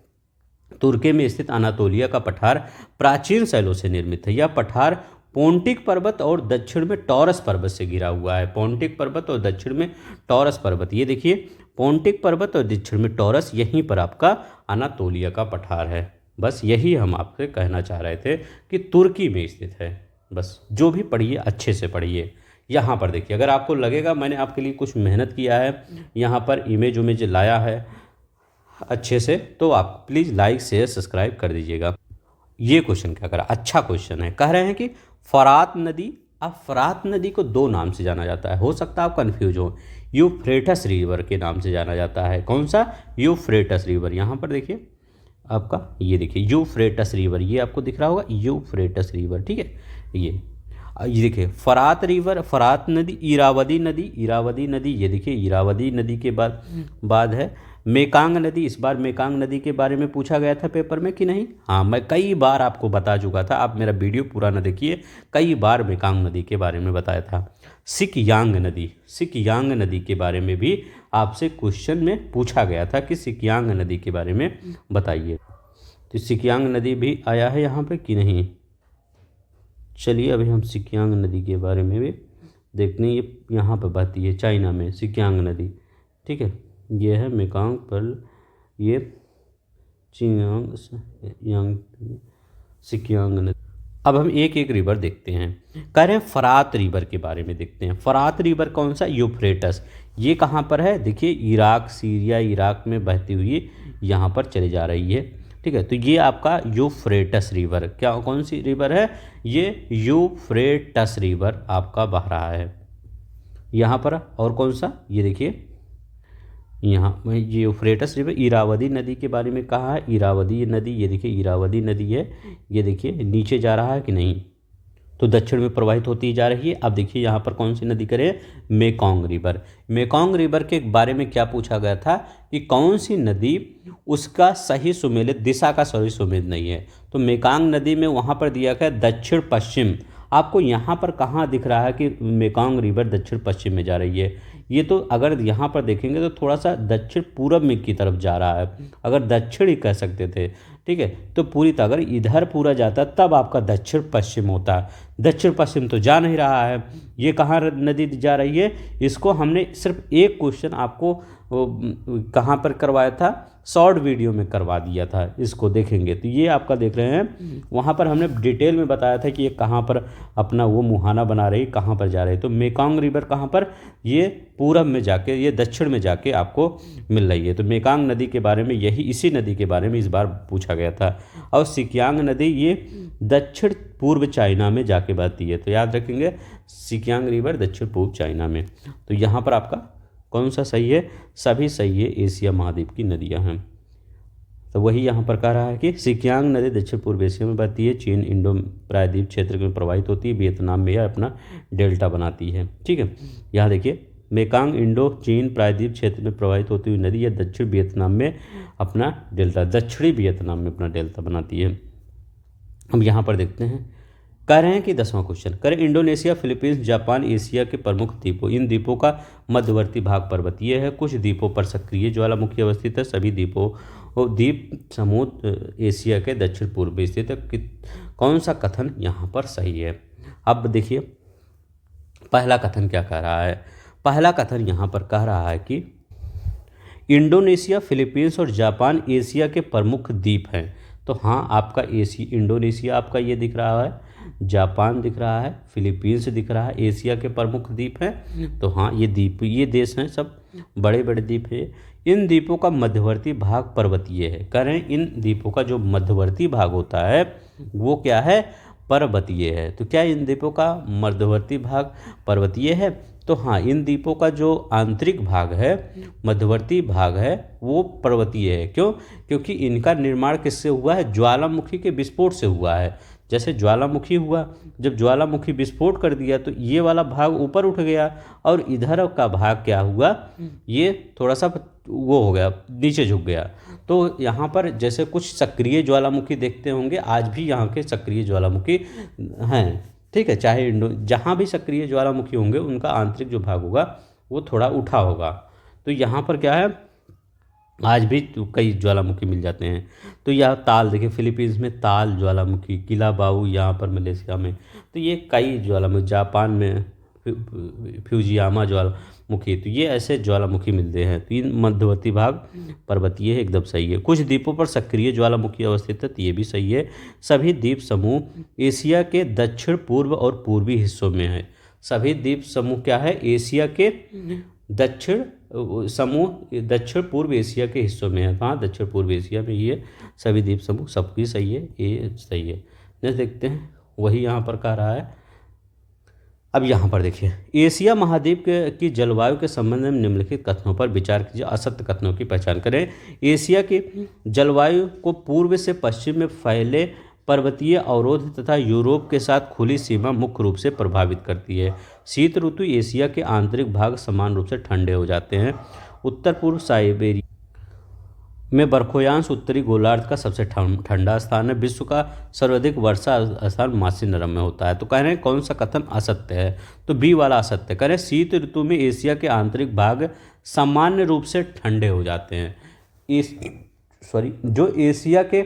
तुर्की में स्थित अनातोलिया का पठार प्राचीन शैलों से निर्मित है। यह पठार पोंटिक पर्वत और दक्षिण में टॉरस पर्वत से घिरा हुआ है। पोंटिक पर्वत और दक्षिण में टॉरस पर्वत, ये देखिए पोंटिक पर्वत और दक्षिण में टॉरस, यहीं पर आपका अनातोलिया का पठार है। बस यही हम आपसे कहना चाह रहे थे कि तुर्की में स्थित है। बस जो भी पढ़िए अच्छे से पढ़िए। यहाँ पर देखिए, अगर आपको लगेगा मैंने आपके लिए कुछ मेहनत किया है, यहाँ पर इमेज लाया है अच्छे से, तो आप प्लीज़ लाइक शेयर सब्सक्राइब कर दीजिएगा। ये क्वेश्चन क्या करा, अच्छा क्वेश्चन है। कह रहे हैं कि फरात नदी, अब फरात नदी को दो नाम से जाना जाता है, हो सकता है आप कन्फ्यूज हो। यूफ्रेटस रिवर के नाम से जाना जाता है। कौन सा, यूफ्रेटस रिवर। यहाँ पर देखिए आपका, ये देखिए यूफ्रेटस रिवर, ये आपको दिख रहा होगा यूफ्रेटस रिवर। ठीक है, ये देखिए फरात रिवर, फरात नदी, इरावदी नदी, इरावदी नदी, ये देखिए इरावदी नदी के बाद है मेकांग नदी। इस बार मेकांग नदी के बारे में पूछा गया था पेपर में कि नहीं? हाँ, मैं कई बार आपको बता चुका था, आप मेरा वीडियो पूरा न देखिए, कई बार मेकांग नदी के बारे में बताया था। सिकयांग नदी, सिकयांग नदी के बारे में भी आपसे क्वेश्चन में पूछा गया था कि सिकयांग नदी के बारे में बताइए। तो सिकयांग नदी भी आया है यहाँ पे कि नहीं? चलिए अभी हम सिकयांग नदी के बारे में भी देखते हैं। ये यहाँ पर बहती है चाइना में सिकयांग नदी। ठीक है, ये है मेकांग पर, ये सिकयांग नदी। अब हम एक एक रिवर देखते हैं। कह रहे हैं फरात रिवर के बारे में देखते हैं। फरात रिवर कौन सा, यूफ्रेटस। ये कहाँ पर है, देखिए इराक, सीरिया, इराक में बहती हुई यहाँ पर चली जा रही है। ठीक है, तो ये आपका यूफ्रेटस रिवर, क्या कौन सी रिवर है, ये यूफ्रेटस रिवर आपका बह रहा है यहाँ पर। और कौन सा, ये देखिए यहाँ ये यूफ्रेटस रिवर। इरावदी नदी के बारे में कहा है, इरावदी नदी, ये देखिए इरावदी नदी है, ये देखिए नीचे जा रहा है कि नहीं, तो दक्षिण में प्रवाहित होती जा रही है। अब देखिए यहाँ पर कौन सी नदी करें, मेकॉन्ग रिवर। मेकॉन्ग रिवर के बारे में क्या पूछा गया था कि कौन सी नदी उसका सही सुमेलित, दिशा का सही सुमेलित नहीं है। तो मेकॉन्ग नदी में वहाँ पर दिया गया दक्षिण पश्चिम। आपको यहाँ पर कहाँ दिख रहा है कि मेकॉन्ग रिवर दक्षिण पश्चिम में जा रही है? ये तो अगर यहाँ पर देखेंगे तो थोड़ा सा दक्षिण पूरब में की तरफ जा रहा है, अगर दक्षिण ही कह सकते थे। ठीक है, तो पूरी तो अगर इधर पूरा जाता तब आपका दक्षिण पश्चिम होता। दक्षिण पश्चिम तो जा नहीं रहा है। ये कहाँ नदी जा रही है, इसको हमने सिर्फ एक क्वेश्चन आपको कहाँ पर करवाया था, शॉर्ट वीडियो में करवा दिया था। इसको देखेंगे तो ये आपका देख रहे हैं, वहाँ पर हमने डिटेल में बताया था कि ये कहाँ पर अपना वो मुहाना बना रही, कहाँ पर जा रही। तो मेकॉन्ग रिवर कहाँ पर, ये पूरब में जाके, ये दक्षिण में जाके आपको मिल रही है। तो मेकॉन्ग नदी के बारे में यही, इसी नदी के बारे में इस बार पूछा गया था। और सिकयांग नदी ये दक्षिण पूर्व चाइना में जाके बहती है, तो याद रखेंगे सिकयांग रिवर दक्षिण पूर्व चाइना में। तो यहाँ पर आपका कौन सा सही है, सभी सही है, एशिया महाद्वीप की नदियाँ हैं। तो वही यहाँ पर कह रहा है कि सिकियांग नदी दक्षिण पूर्व एशिया में बहती है, चीन इंडो प्रायद्वीप क्षेत्र में प्रवाहित होती है, वियतनाम में यह अपना डेल्टा बनाती है। ठीक है, यहाँ देखिए मेकांग इंडो चीन प्रायद्वीप क्षेत्र में प्रवाहित होती हुई नदी यह दक्षिण वियतनाम में अपना डेल्टा, दक्षिणी वियतनाम में अपना डेल्टा बनाती है। हम यहाँ पर देखते हैं, कह रहे हैं कि 10वां क्वेश्चन, करें इंडोनेशिया फिलीपींस जापान एशिया के प्रमुख द्वीपों, इन द्वीपों का मध्यवर्ती भाग पर्वतीय है, कुछ द्वीपों पर सक्रिय ज्वालामुखी अवस्थित है, सभी द्वीप समूह एशिया के दक्षिण पूर्व में स्थित है। कौन सा कथन यहाँ पर सही है? अब देखिए पहला कथन क्या कह रहा है। पहला कथन यहाँ पर कह रहा है कि इंडोनेशिया फिलीपींस और जापान एशिया के प्रमुख द्वीप हैं। तो हाँ, आपका इंडोनेशिया आपका ये दिख रहा है, जापान दिख रहा है, फिलीपींस दिख रहा है, एशिया के प्रमुख द्वीप हैं। तो हाँ, ये द्वीप, ये देश हैं, सब बड़े बड़े द्वीप हैं। इन द्वीपों का मध्यवर्ती भाग पर्वतीय है। कह रहे हैं इन द्वीपों का जो मध्यवर्ती भाग होता है वो क्या है? पर्वतीय है। तो क्या इन द्वीपों का मध्यवर्ती भाग पर्वतीय है? तो हाँ, इन द्वीपों का जो आंतरिक भाग है, मध्यवर्ती भाग है, वो पर्वतीय है। क्यों? क्योंकि इनका निर्माण किससे हुआ है? ज्वालामुखी के विस्फोट से हुआ है। जैसे ज्वालामुखी हुआ, जब ज्वालामुखी विस्फोट कर दिया तो ये वाला भाग ऊपर उठ गया और इधर का भाग क्या हुआ? ये थोड़ा सा वो हो गया, नीचे झुक गया। तो यहाँ पर जैसे कुछ सक्रिय ज्वालामुखी देखते होंगे, आज भी यहाँ के सक्रिय ज्वालामुखी हैं। ठीक है, चाहे जहाँ भी सक्रिय ज्वालामुखी होंगे उनका आंतरिक जो भाग होगा वो थोड़ा उठा होगा। तो यहाँ पर क्या है, आज भी कई ज्वालामुखी मिल जाते हैं। तो यह ताल देखिए, फिलीपींस में ताल ज्वालामुखी, किलाबाऊ यहाँ पर मलेशिया में, तो ये कई ज्वालामुखी, जापान में फ्यूजियामा ज्वालामुखी, तो ये ऐसे ज्वालामुखी मिलते हैं। तीन मध्यवर्ती भाग पर्वतीय है, एकदम सही है। कुछ द्वीपों पर सक्रिय ज्वालामुखी अवस्थित है, तो ये भी सही है। सभी द्वीप समूह एशिया के दक्षिण पूर्व और पूर्वी हिस्सों में है। सभी द्वीप समूह क्या है? एशिया के दक्षिण दक्षिण पूर्व एशिया के हिस्सों में है। कहाँ? दक्षिण पूर्व एशिया में ही है सभी द्वीप समूह, सबकी सही है, ये सही है। नेक्स्ट देखते हैं, वही यहाँ पर कह रहा है। अब यहाँ पर देखिए, एशिया महाद्वीप की जलवायु के संबंध में निम्नलिखित कथनों पर विचार कीजिए, असत्य कथनों की पहचान करें। एशिया की जलवायु को पूर्व से पश्चिम में फैले पर्वतीय अवरोध तथा यूरोप के साथ खुली सीमा मुख्य रूप से प्रभावित करती है। शीत ऋतु एशिया के आंतरिक भाग समान रूप से ठंडे हो जाते हैं। उत्तर पूर्व साइबेरिया में बर्फोयांश उत्तरी गोलार्ध का सबसे ठंडा स्थान है। विश्व का सर्वाधिक वर्षा स्थान मासिनरम में होता है। तो कह रहे हैं कौन सा कथन असत्य है? तो बी वाला असत्य। कह रहे हैं शीत ऋतु में एशिया के आंतरिक भाग सामान्य रूप से ठंडे हो जाते हैं। जो एशिया के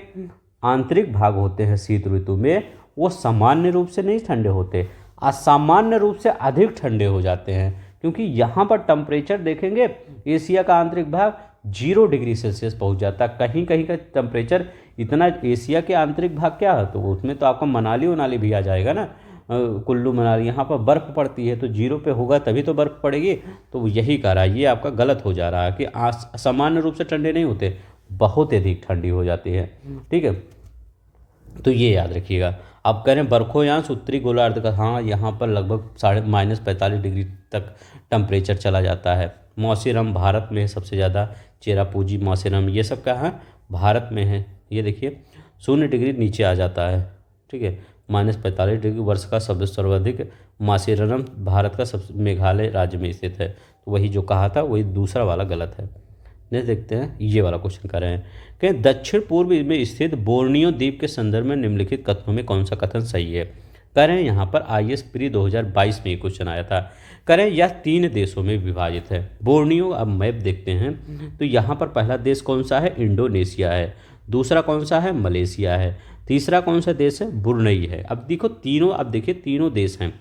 आंतरिक भाग होते हैं शीत ऋतु में, वो सामान्य रूप से नहीं ठंडे होते, असामान्य रूप से अधिक ठंडे हो जाते हैं। क्योंकि यहाँ पर टेम्परेचर देखेंगे, एशिया का आंतरिक भाग 0 डिग्री सेल्सियस पहुँच जाता है। कहीं कहीं का टेम्परेचर इतना, एशिया के आंतरिक भाग क्या है, तो उसमें तो आपका मनाली भी आ जाएगा ना, कुल्लू मनाली। यहाँ पर बर्फ़ पड़ती है, तो 0 पे होगा तभी तो बर्फ़ पड़ेगी। तो यही कह रहा है, ये आपका गलत हो जा रहा है कि सामान्य रूप से ठंडे नहीं होते, बहुत अधिक ठंडी हो जाती है। ठीक है, तो ये याद रखिएगा। अब कह रहे हैं बर्फोयांश उत्तरी गोलार्ध का, हाँ यहाँ पर लगभग -45 डिग्री तक टेम्परेचर चला जाता है। मौसिनराम भारत में सबसे ज़्यादा, चेरापूंजी मौसिनराम ये सब क्या है? भारत में है। ये देखिए 0 डिग्री नीचे आ जाता है। ठीक है, -45 डिग्री वर्ष का सर्वाधिक मौसिनराम भारत का सब मेघालय राज्य में स्थित है। तो वही जो कहा था वही दूसरा वाला गलत है। नेक्स्ट देखते हैं, ये वाला क्वेश्चन कर रहे हैं कि दक्षिण पूर्व में स्थित बोर्नियो द्वीप के संदर्भ में निम्नलिखित कथनों में कौन सा कथन सही है? कह रहे हैं यहाँ पर IAS प्री 2022 में ये क्वेश्चन आया था। कह रहे हैं यह 3 देशों में विभाजित है। बोर्नियो, अब मैप देखते हैं तो यहाँ पर पहला देश कौन सा है? इंडोनेशिया है। दूसरा कौन सा है? मलेशिया है। तीसरा कौन सा देश है? ब्रुनई है। अब देखो तीनों, अब देखिए तीनों देश हैं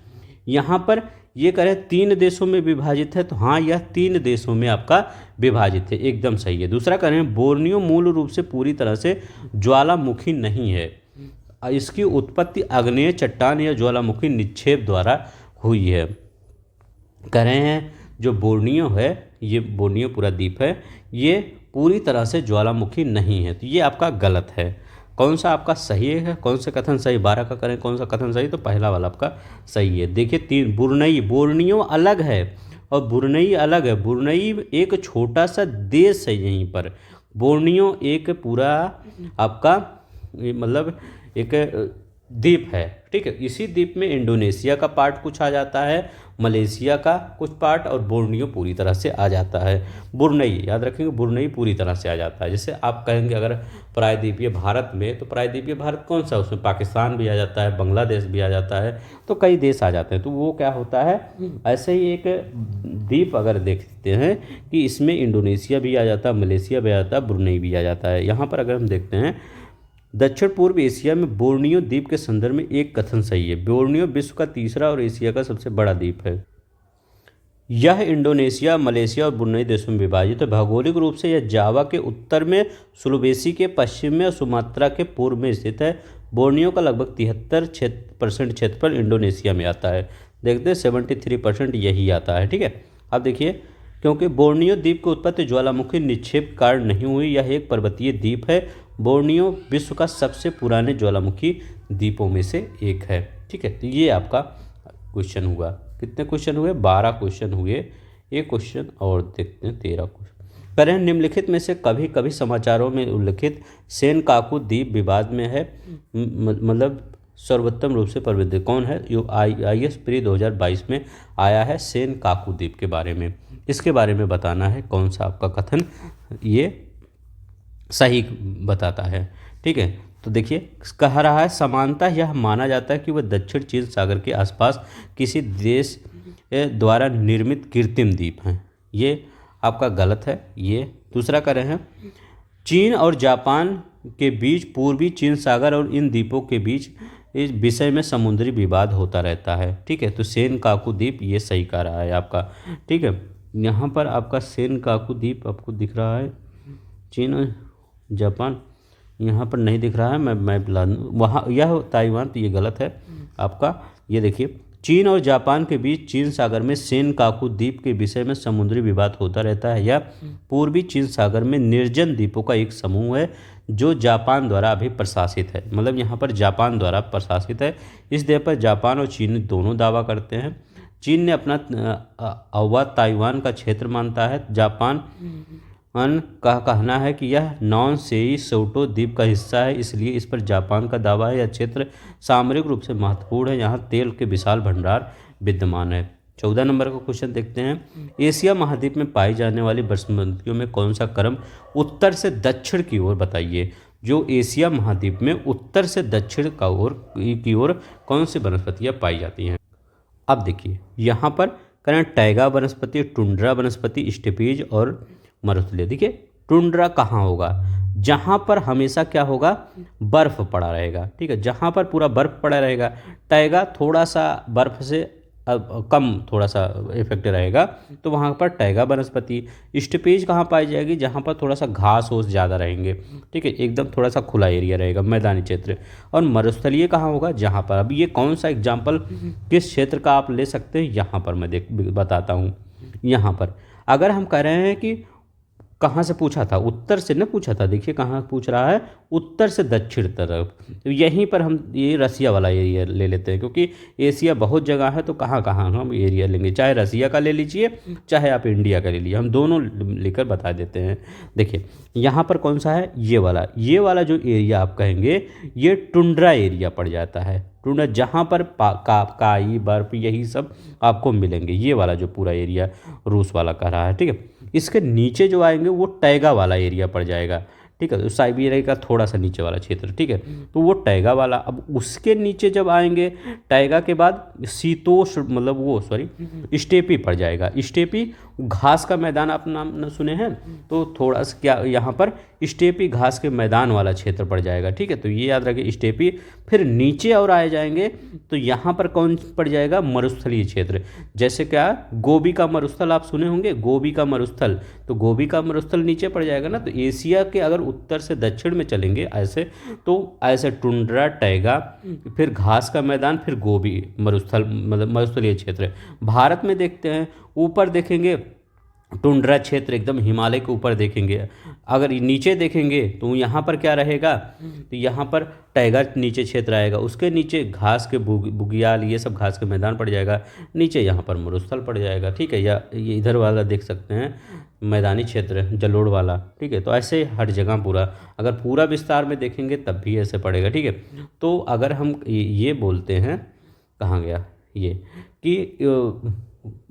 यहाँ पर। ये कह रहे हैं 3 देशों में विभाजित है, तो हाँ यह 3 देशों में आपका विभाजित है, एकदम सही है। दूसरा कह रहे हैं बोर्नियो मूल रूप से पूरी तरह से ज्वालामुखी नहीं है, इसकी उत्पत्ति आग्नेय चट्टान या ज्वालामुखी निक्षेप द्वारा हुई है। कह रहे हैं जो बोर्नियो है, ये बोर्नियो पूरा द्वीप है, ये पूरी तरह से ज्वालामुखी नहीं है। तो ये आपका गलत है। कौन सा आपका सही है? कौन सा कथन सही? 12 का करें कौन सा कथन सही? तो पहला वाला आपका सही है। देखिए 3, ब्रुनई, बोर्नियो अलग है और ब्रुनई अलग है। ब्रुनई एक छोटा सा देश है यहीं पर, बोर्नियो एक पूरा आपका मतलब एक द्वीप है, ठीक है। इसी द्वीप में इंडोनेशिया का पार्ट कुछ आ जाता है, मलेशिया का कुछ पार्ट, और बोर्नियो पूरी तरह से आ जाता है। बुरनई याद रखेंगे, बुरनई पूरी तरह से आ जाता है। जैसे आप कहेंगे अगर प्रायद्वीपीय भारत में, तो प्रायद्वीपीय भारत कौन सा, उसमें पाकिस्तान भी आ जाता है, बांग्लादेश भी आ जाता है, तो कई देश आ जाते हैं। तो वो क्या होता है, ऐसे ही एक द्वीप अगर देखते हैं कि इसमें इंडोनेशिया भी आ जाता है, मलेशिया भी आ जाता है, ब्रुनई भी आ जाता है। यहाँ पर अगर हम देखते हैं दक्षिण पूर्व एशिया में बोर्नियो द्वीप के संदर्भ में एक कथन सही है। बोर्नियो विश्व का तीसरा और एशिया का सबसे बड़ा द्वीप है। यह इंडोनेशिया, मलेशिया और ब्रुनई देशों में विभाजित है। भौगोलिक रूप से यह जावा के उत्तर में, सुलवेसी के पश्चिम में और सुमात्रा के पूर्व में स्थित है। बोर्नियो का लगभग 73% क्षेत्रफल इंडोनेशिया में आता है। देखते हैं 73% यही आता है, ठीक है। अब देखिए, क्योंकि बोर्नियो द्वीप की उत्पत्ति ज्वालामुखी निक्षेप कारण नहीं हुई, यह एक पर्वतीय द्वीप है। बोर्नियो विश्व का सबसे पुराने ज्वालामुखी द्वीपों में से एक है, ठीक है। तो ये आपका क्वेश्चन हुआ। कितने क्वेश्चन हुए, 12 क्वेश्चन हुए। एक क्वेश्चन और देखते हैं, 13 क्वेश्चन। करें निम्नलिखित में से कभी कभी समाचारों में उल्लिखित सेनकाकू द्वीप विवाद में है, मतलब सर्वोत्तम रूप से प्रबंधित कौन है। जो IAS प्री 2022 में आया है सेनकाकू द्वीप के बारे में, इसके बारे में बताना है कौन सा आपका कथन ये सही बताता है, ठीक है। तो देखिए, कह रहा है समानतः यह माना जाता है कि वह दक्षिण चीन सागर के आसपास किसी देश द्वारा निर्मित कृत्रिम द्वीप हैं। ये आपका गलत है। ये दूसरा कह रहे हैं चीन और जापान के बीच पूर्वी चीन सागर और इन द्वीपों के बीच इस विषय में समुद्री विवाद होता रहता है, ठीक है। तो सेनकाकू द्वीप ये सही कह रहा है आपका, ठीक है। यहाँ पर आपका सेनकाकू द्वीप आपको दिख रहा है, चीन और जापान यहाँ पर नहीं दिख रहा है, मैं मैप ला दूँ वहाँ, यह ताइवान, तो ये गलत है आपका। ये देखिए, चीन और जापान के बीच चीन सागर में सेनकाकू द्वीप के विषय में समुद्री विवाद होता रहता है। यह पूर्वी चीन सागर में निर्जन द्वीपों का एक समूह है जो जापान द्वारा अभी प्रशासित है। मतलब यहाँ पर जापान द्वारा प्रशासित है। इस द्वीप पर जापान और चीन दोनों दावा करते हैं। चीन ने अपना अवध ताइवान का क्षेत्र मानता है। जापान का कहना है कि यह नॉन सेई सोटो द्वीप का हिस्सा है, इसलिए इस पर जापान का दावा है। यह क्षेत्र सामरिक रूप से महत्वपूर्ण है, यहाँ तेल के विशाल भंडार विद्यमान है। 14 नंबर का क्वेश्चन देखते हैं। एशिया महाद्वीप में पाई जाने वाली वनस्पतियों में कौन सा क्रम उत्तर से दक्षिण की ओर बताइए। जो एशिया महाद्वीप में उत्तर से दक्षिण की ओर कौन सी वनस्पतियाँ पाई जाती हैं। अब देखिए, यहाँ पर करें टैगा वनस्पति, टुंड्रा वनस्पति, स्टेपीज और मरुस्थलीय। देखिए, टुंड्रा कहाँ होगा, जहाँ पर हमेशा क्या होगा, बर्फ पड़ा रहेगा, ठीक है, जहाँ पर पूरा बर्फ पड़ा रहेगा। टैगा थोड़ा सा बर्फ से कम थोड़ा सा इफेक्ट रहेगा, तो वहाँ पर टैगा वनस्पति। स्टेपीज कहाँ पाई जाएगी, जहाँ पर थोड़ा सा घास ओस ज़्यादा रहेंगे, ठीक है, एकदम थोड़ा सा खुला एरिया रहेगा, मैदानी क्षेत्र। और मरुस्थलीय कहाँ होगा, जहाँ पर, अब ये कौन सा एग्जाम्पल किस क्षेत्र का आप ले सकते हैं, यहाँ पर मैं बताता हूँ। यहाँ पर अगर हम कह रहे हैं कि कहाँ से पूछा था, उत्तर से न पूछा था। देखिए कहाँ पूछ रहा है, उत्तर से दक्षिण तरफ। तो यहीं पर हम ये रसिया वाला एरिया ले लेते हैं, क्योंकि एशिया बहुत जगह है, तो कहाँ कहाँ हम एरिया लेंगे। चाहे रसिया का ले लीजिए, चाहे आप इंडिया का ले लीजिए, हम दोनों लेकर बता देते हैं। देखिए यहाँ पर कौन सा है, ये वाला जो एरिया आप कहेंगे, ये टुंड्रा एरिया पड़ जाता है। टुंड्रा जहाँ पर काई बर्फ यही सब आपको मिलेंगे। ये वाला जो पूरा एरिया रूस वाला कह रहा है, ठीक है। इसके नीचे जो आएंगे वो टैगा वाला एरिया पड़ जाएगा, ठीक है। तो साइबेरिया का थोड़ा सा नीचे वाला क्षेत्र, ठीक है, तो वो टैगा वाला। अब उसके नीचे जब आएंगे, टैगा के बाद शीतोष्ण, मतलब वो स्टेपी पड़ जाएगा। स्टेपी घास का मैदान आप नाम न सुने हैं, तो थोड़ा सा क्या यहाँ पर स्टेपी घास के मैदान वाला क्षेत्र पड़ जाएगा, ठीक है। तो ये याद रखिए स्टेपी। फिर नीचे और आए जाएंगे तो यहाँ पर कौन पड़ जाएगा, मरुस्थलीय क्षेत्र। जैसे क्या, गोबी का मरुस्थल आप सुने होंगे, गोबी का मरुस्थल, तो गोबी का मरुस्थल नीचे पड़ जाएगा ना। तो एशिया के अगर उत्तर से दक्षिण में चलेंगे ऐसे, तो ऐसे टुंड्रा, टैगा, फिर घास का मैदान, फिर गोबी मरुस्थल, मतलब मरुस्थलीय क्षेत्र। भारत में देखते हैं, ऊपर देखेंगे टुंड्रा क्षेत्र एकदम हिमालय के ऊपर देखेंगे। अगर नीचे देखेंगे तो यहाँ पर क्या रहेगा, तो यहाँ पर टैगा नीचे क्षेत्र आएगा, उसके नीचे घास के बुगियाल ये सब घास के मैदान पड़ जाएगा, नीचे यहाँ पर मरुस्थल पड़ जाएगा। ठीक है, या ये इधर वाला देख सकते हैं मैदानी क्षेत्र जलोढ़ वाला। ठीक है, तो ऐसे हर जगह पूरा, अगर पूरा विस्तार में देखेंगे तब भी ऐसे पड़ेगा। ठीक है, तो अगर हम ये बोलते हैं, कहाँ गया ये, कि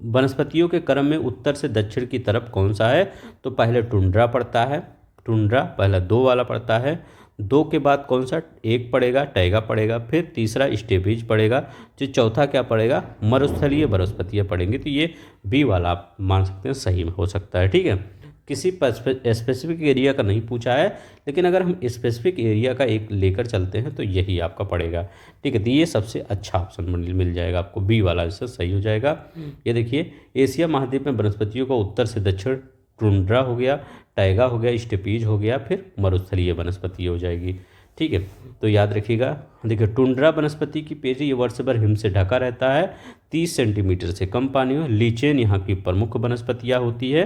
वनस्पतियों के क्रम में उत्तर से दक्षिण की तरफ कौन सा है, तो पहले टुंड्रा पड़ता है, टुंड्रा पहला 2 वाला पड़ता है, 2 के बाद कौन सा, 1 पड़ेगा टैगा पड़ेगा, फिर तीसरा स्टेपीज पड़ेगा, जो चौथा क्या पड़ेगा, मरुस्थलीय वनस्पतियाँ पड़ेंगी। तो ये बी वाला आप मान सकते हैं सही हो सकता है। ठीक है, किसी स्पेसिफिक एरिया का नहीं पूछा है, लेकिन अगर हम स्पेसिफिक एरिया का एक लेकर चलते हैं तो यही आपका पड़ेगा। ठीक है, तो ये सबसे अच्छा ऑप्शन मिल जाएगा आपको, बी वाला इससे सही हो जाएगा। ये देखिए, एशिया महाद्वीप में वनस्पतियों का उत्तर से दक्षिण टुंड्रा हो गया, टैगा हो गया, स्टेपीज हो गया, फिर मरुस्थलीय वनस्पति हो जाएगी। ठीक है, तो याद रखिएगा। देखिए, टुंड्रा वनस्पति की पेज ये वर्ष भर हिम से ढका रहता है, 30 सेंटीमीटर से कम पानी में। लीचेन यहाँ की प्रमुख वनस्पतियाँ होती है।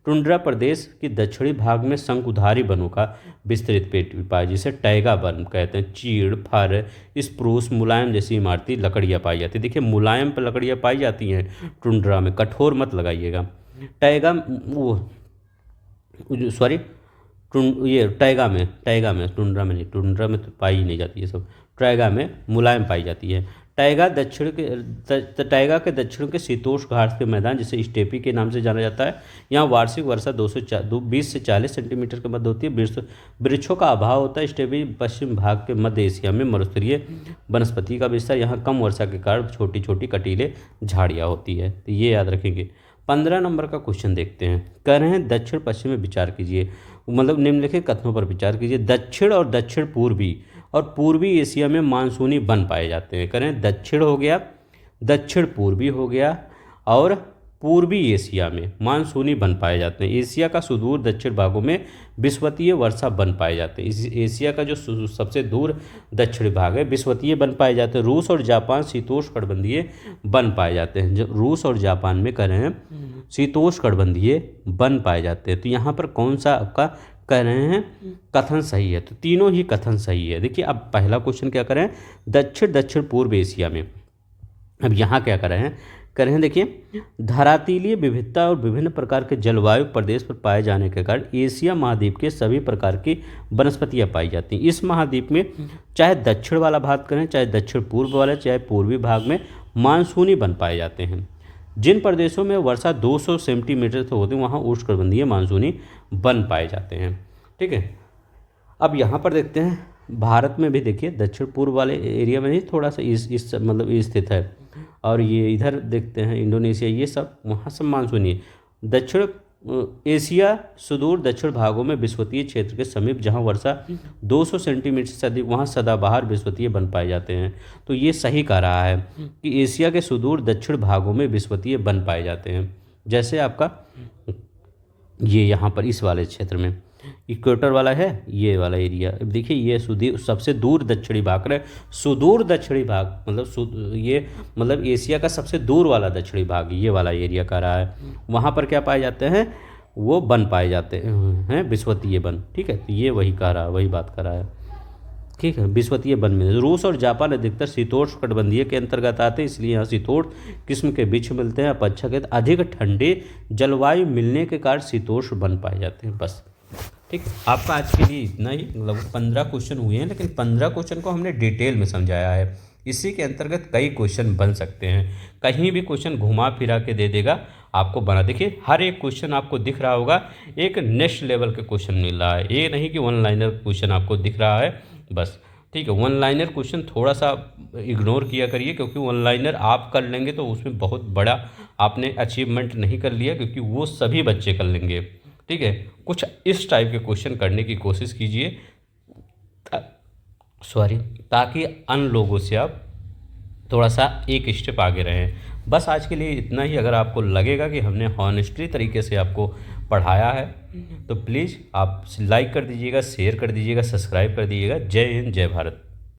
टुंड्रा प्रदेश के दक्षिणी भाग में शंकुधारी वनों का विस्तृत पेट पाया, जिसे टैगा वन कहते हैं। चीड़, फर, स्प्रूस, मुलायम जैसी इमारती लकड़ियाँ पाई जाती है। देखिए, मुलायम पर लकड़ियाँ पाई जाती हैं टुंड्रा में, कठोर मत लगाइएगा। टैगा वो सॉरी ये टैगा में टुंड्रा में नहीं, टुंड्रा में तो पाई ही नहीं जाती है सब, टैगा में मुलायम पाई जाती है। टैगा टैगा के दक्षिण के शीतोष्ण घास के मैदान, जिसे स्टेपी के नाम से जाना जाता है, यहाँ वार्षिक वर्षा 20 से 40 सेंटीमीटर के मध्य होती है। वृक्षों का अभाव होता है। स्टेपी पश्चिम भाग के मध्य एशिया में मरुस्थलीय वनस्पति का विस्तार, यहाँ कम वर्षा के कारण छोटी छोटी कटीले झाड़ियाँ होती है। तो ये याद रखेंगे। 15 नंबर का क्वेश्चन देखते हैं। कह रहे हैं दक्षिण पश्चिम में विचार कीजिए, मतलब निम्नलिखित कथनों पर विचार कीजिए। दक्षिण और दक्षिण पूर्वी और पूर्वी एशिया में मानसूनी वन पाए जाते हैं। कह रहे हैं दक्षिण हो गया, दक्षिण पूर्वी हो गया, और पूर्वी एशिया में मानसूनी वन पाए जाते हैं। एशिया का सुदूर दक्षिण भागों में विषुवतीय वर्षा वन पाए जाते हैं। इस एशिया का जो सबसे दूर दक्षिणी भाग है, विषुवतीय वन पाए जाते हैं। रूस और जापान शीतोष्णकटिबंधीय वन पाए जाते हैं। जो रूस और जापान में कह रहे हैं शीतोष्णकटिबंधीय वन पाए जाते हैं। तो यहाँ पर कौन सा आपका कह रहे हैं कथन सही है, तो तीनों ही कथन सही है। देखिए, अब पहला क्वेश्चन क्या करें, दक्षिण पूर्व एशिया में। अब यहाँ क्या कर रहे हैं, कह रहे हैं देखिए, धरातलीय विविधता और विभिन्न प्रकार के जलवायु प्रदेश पर पाए जाने के कारण एशिया महाद्वीप के सभी प्रकार की वनस्पतियाँ पाई जाती हैं। इस महाद्वीप में चाहे दक्षिण वाला भाग करें, चाहे दक्षिण पूर्व वाला, चाहे पूर्वी भाग में मानसूनी वन पाए जाते हैं। जिन प्रदेशों में वर्षा 200 सेंटीमीटर से होती है, वहाँ उष्णकटिबंधीय मानसूनी वन पाए जाते हैं। ठीक है, अब यहाँ पर देखते हैं, भारत में भी देखिए दक्षिण पूर्व वाले एरिया में ही थोड़ा सा इस मतलब स्थित है, और ये इधर देखते हैं इंडोनेशिया, ये सब वहाँ सब मानसूनी। दक्षिण एशिया सुदूर दक्षिण भागों में विषुवतीय क्षेत्र के समीप जहाँ वर्षा 200 सेंटीमीटर से अधिक, वहाँ सदाबहार विषुवतीय वन पाए जाते हैं। तो ये सही कह रहा है कि एशिया के सुदूर दक्षिण भागों में विषुवतीय वन पाए जाते हैं। जैसे आपका ये यहाँ पर इस वाले क्षेत्र में इक्वेटर वाला है, ये वाला एरिया। अब देखिए, ये सबसे दूर दक्षिणी भाग है, सुदूर दक्षिणी भाग मतलब ये मतलब एशिया का सबसे दूर वाला दक्षिणी भाग, ये वाला एरिया का रहा है। वहाँ पर क्या पाए जाते हैं, वो वन पाए जाते हैं, विषुवतीय वन। ठीक है, तो ये वही कह रहा है, वही बात कर रहा है। ठीक है, विषुवतीय वन में रूस और जापान अधिकतर शीतोष्णकटिबंधीय के अंतर्गत आते हैं, इसलिए यहाँ शीतोष्ण किस्म के वृक्ष मिलते हैं। अपेक्षाकृत अधिक ठंडे जलवायु मिलने के कारण शीतोष्ण वन पाए जाते हैं। बस ठीक, आपका आज के लिए इतना ही। लगभग 15 क्वेश्चन हुए हैं, लेकिन 15 क्वेश्चन को हमने डिटेल में समझाया है। इसी के अंतर्गत कई क्वेश्चन बन सकते हैं, कहीं भी क्वेश्चन घुमा फिरा के दे देगा आपको बना। देखिए, हर एक क्वेश्चन आपको दिख रहा होगा एक नेक्स्ट लेवल के क्वेश्चन मिल रहा है, ये नहीं कि वन लाइनर क्वेश्चन आपको दिख रहा है बस। ठीक है, वन लाइनर क्वेश्चन थोड़ा सा इग्नोर किया करिए, क्योंकि वन लाइनर आप कर लेंगे तो उसमें बहुत बड़ा आपने अचीवमेंट नहीं कर लिया, क्योंकि वो सभी बच्चे कर लेंगे। ठीक है, कुछ इस टाइप के क्वेश्चन करने की कोशिश कीजिए, ताकि अन्य लोगों से आप थोड़ा सा एक स्टेप आगे रहें। बस आज के लिए इतना ही। अगर आपको लगेगा कि हमने हॉनेस्टली तरीके से आपको पढ़ाया है, तो प्लीज़ आप लाइक कर दीजिएगा, शेयर कर दीजिएगा, सब्सक्राइब कर दीजिएगा। जय हिंद, जय भारत।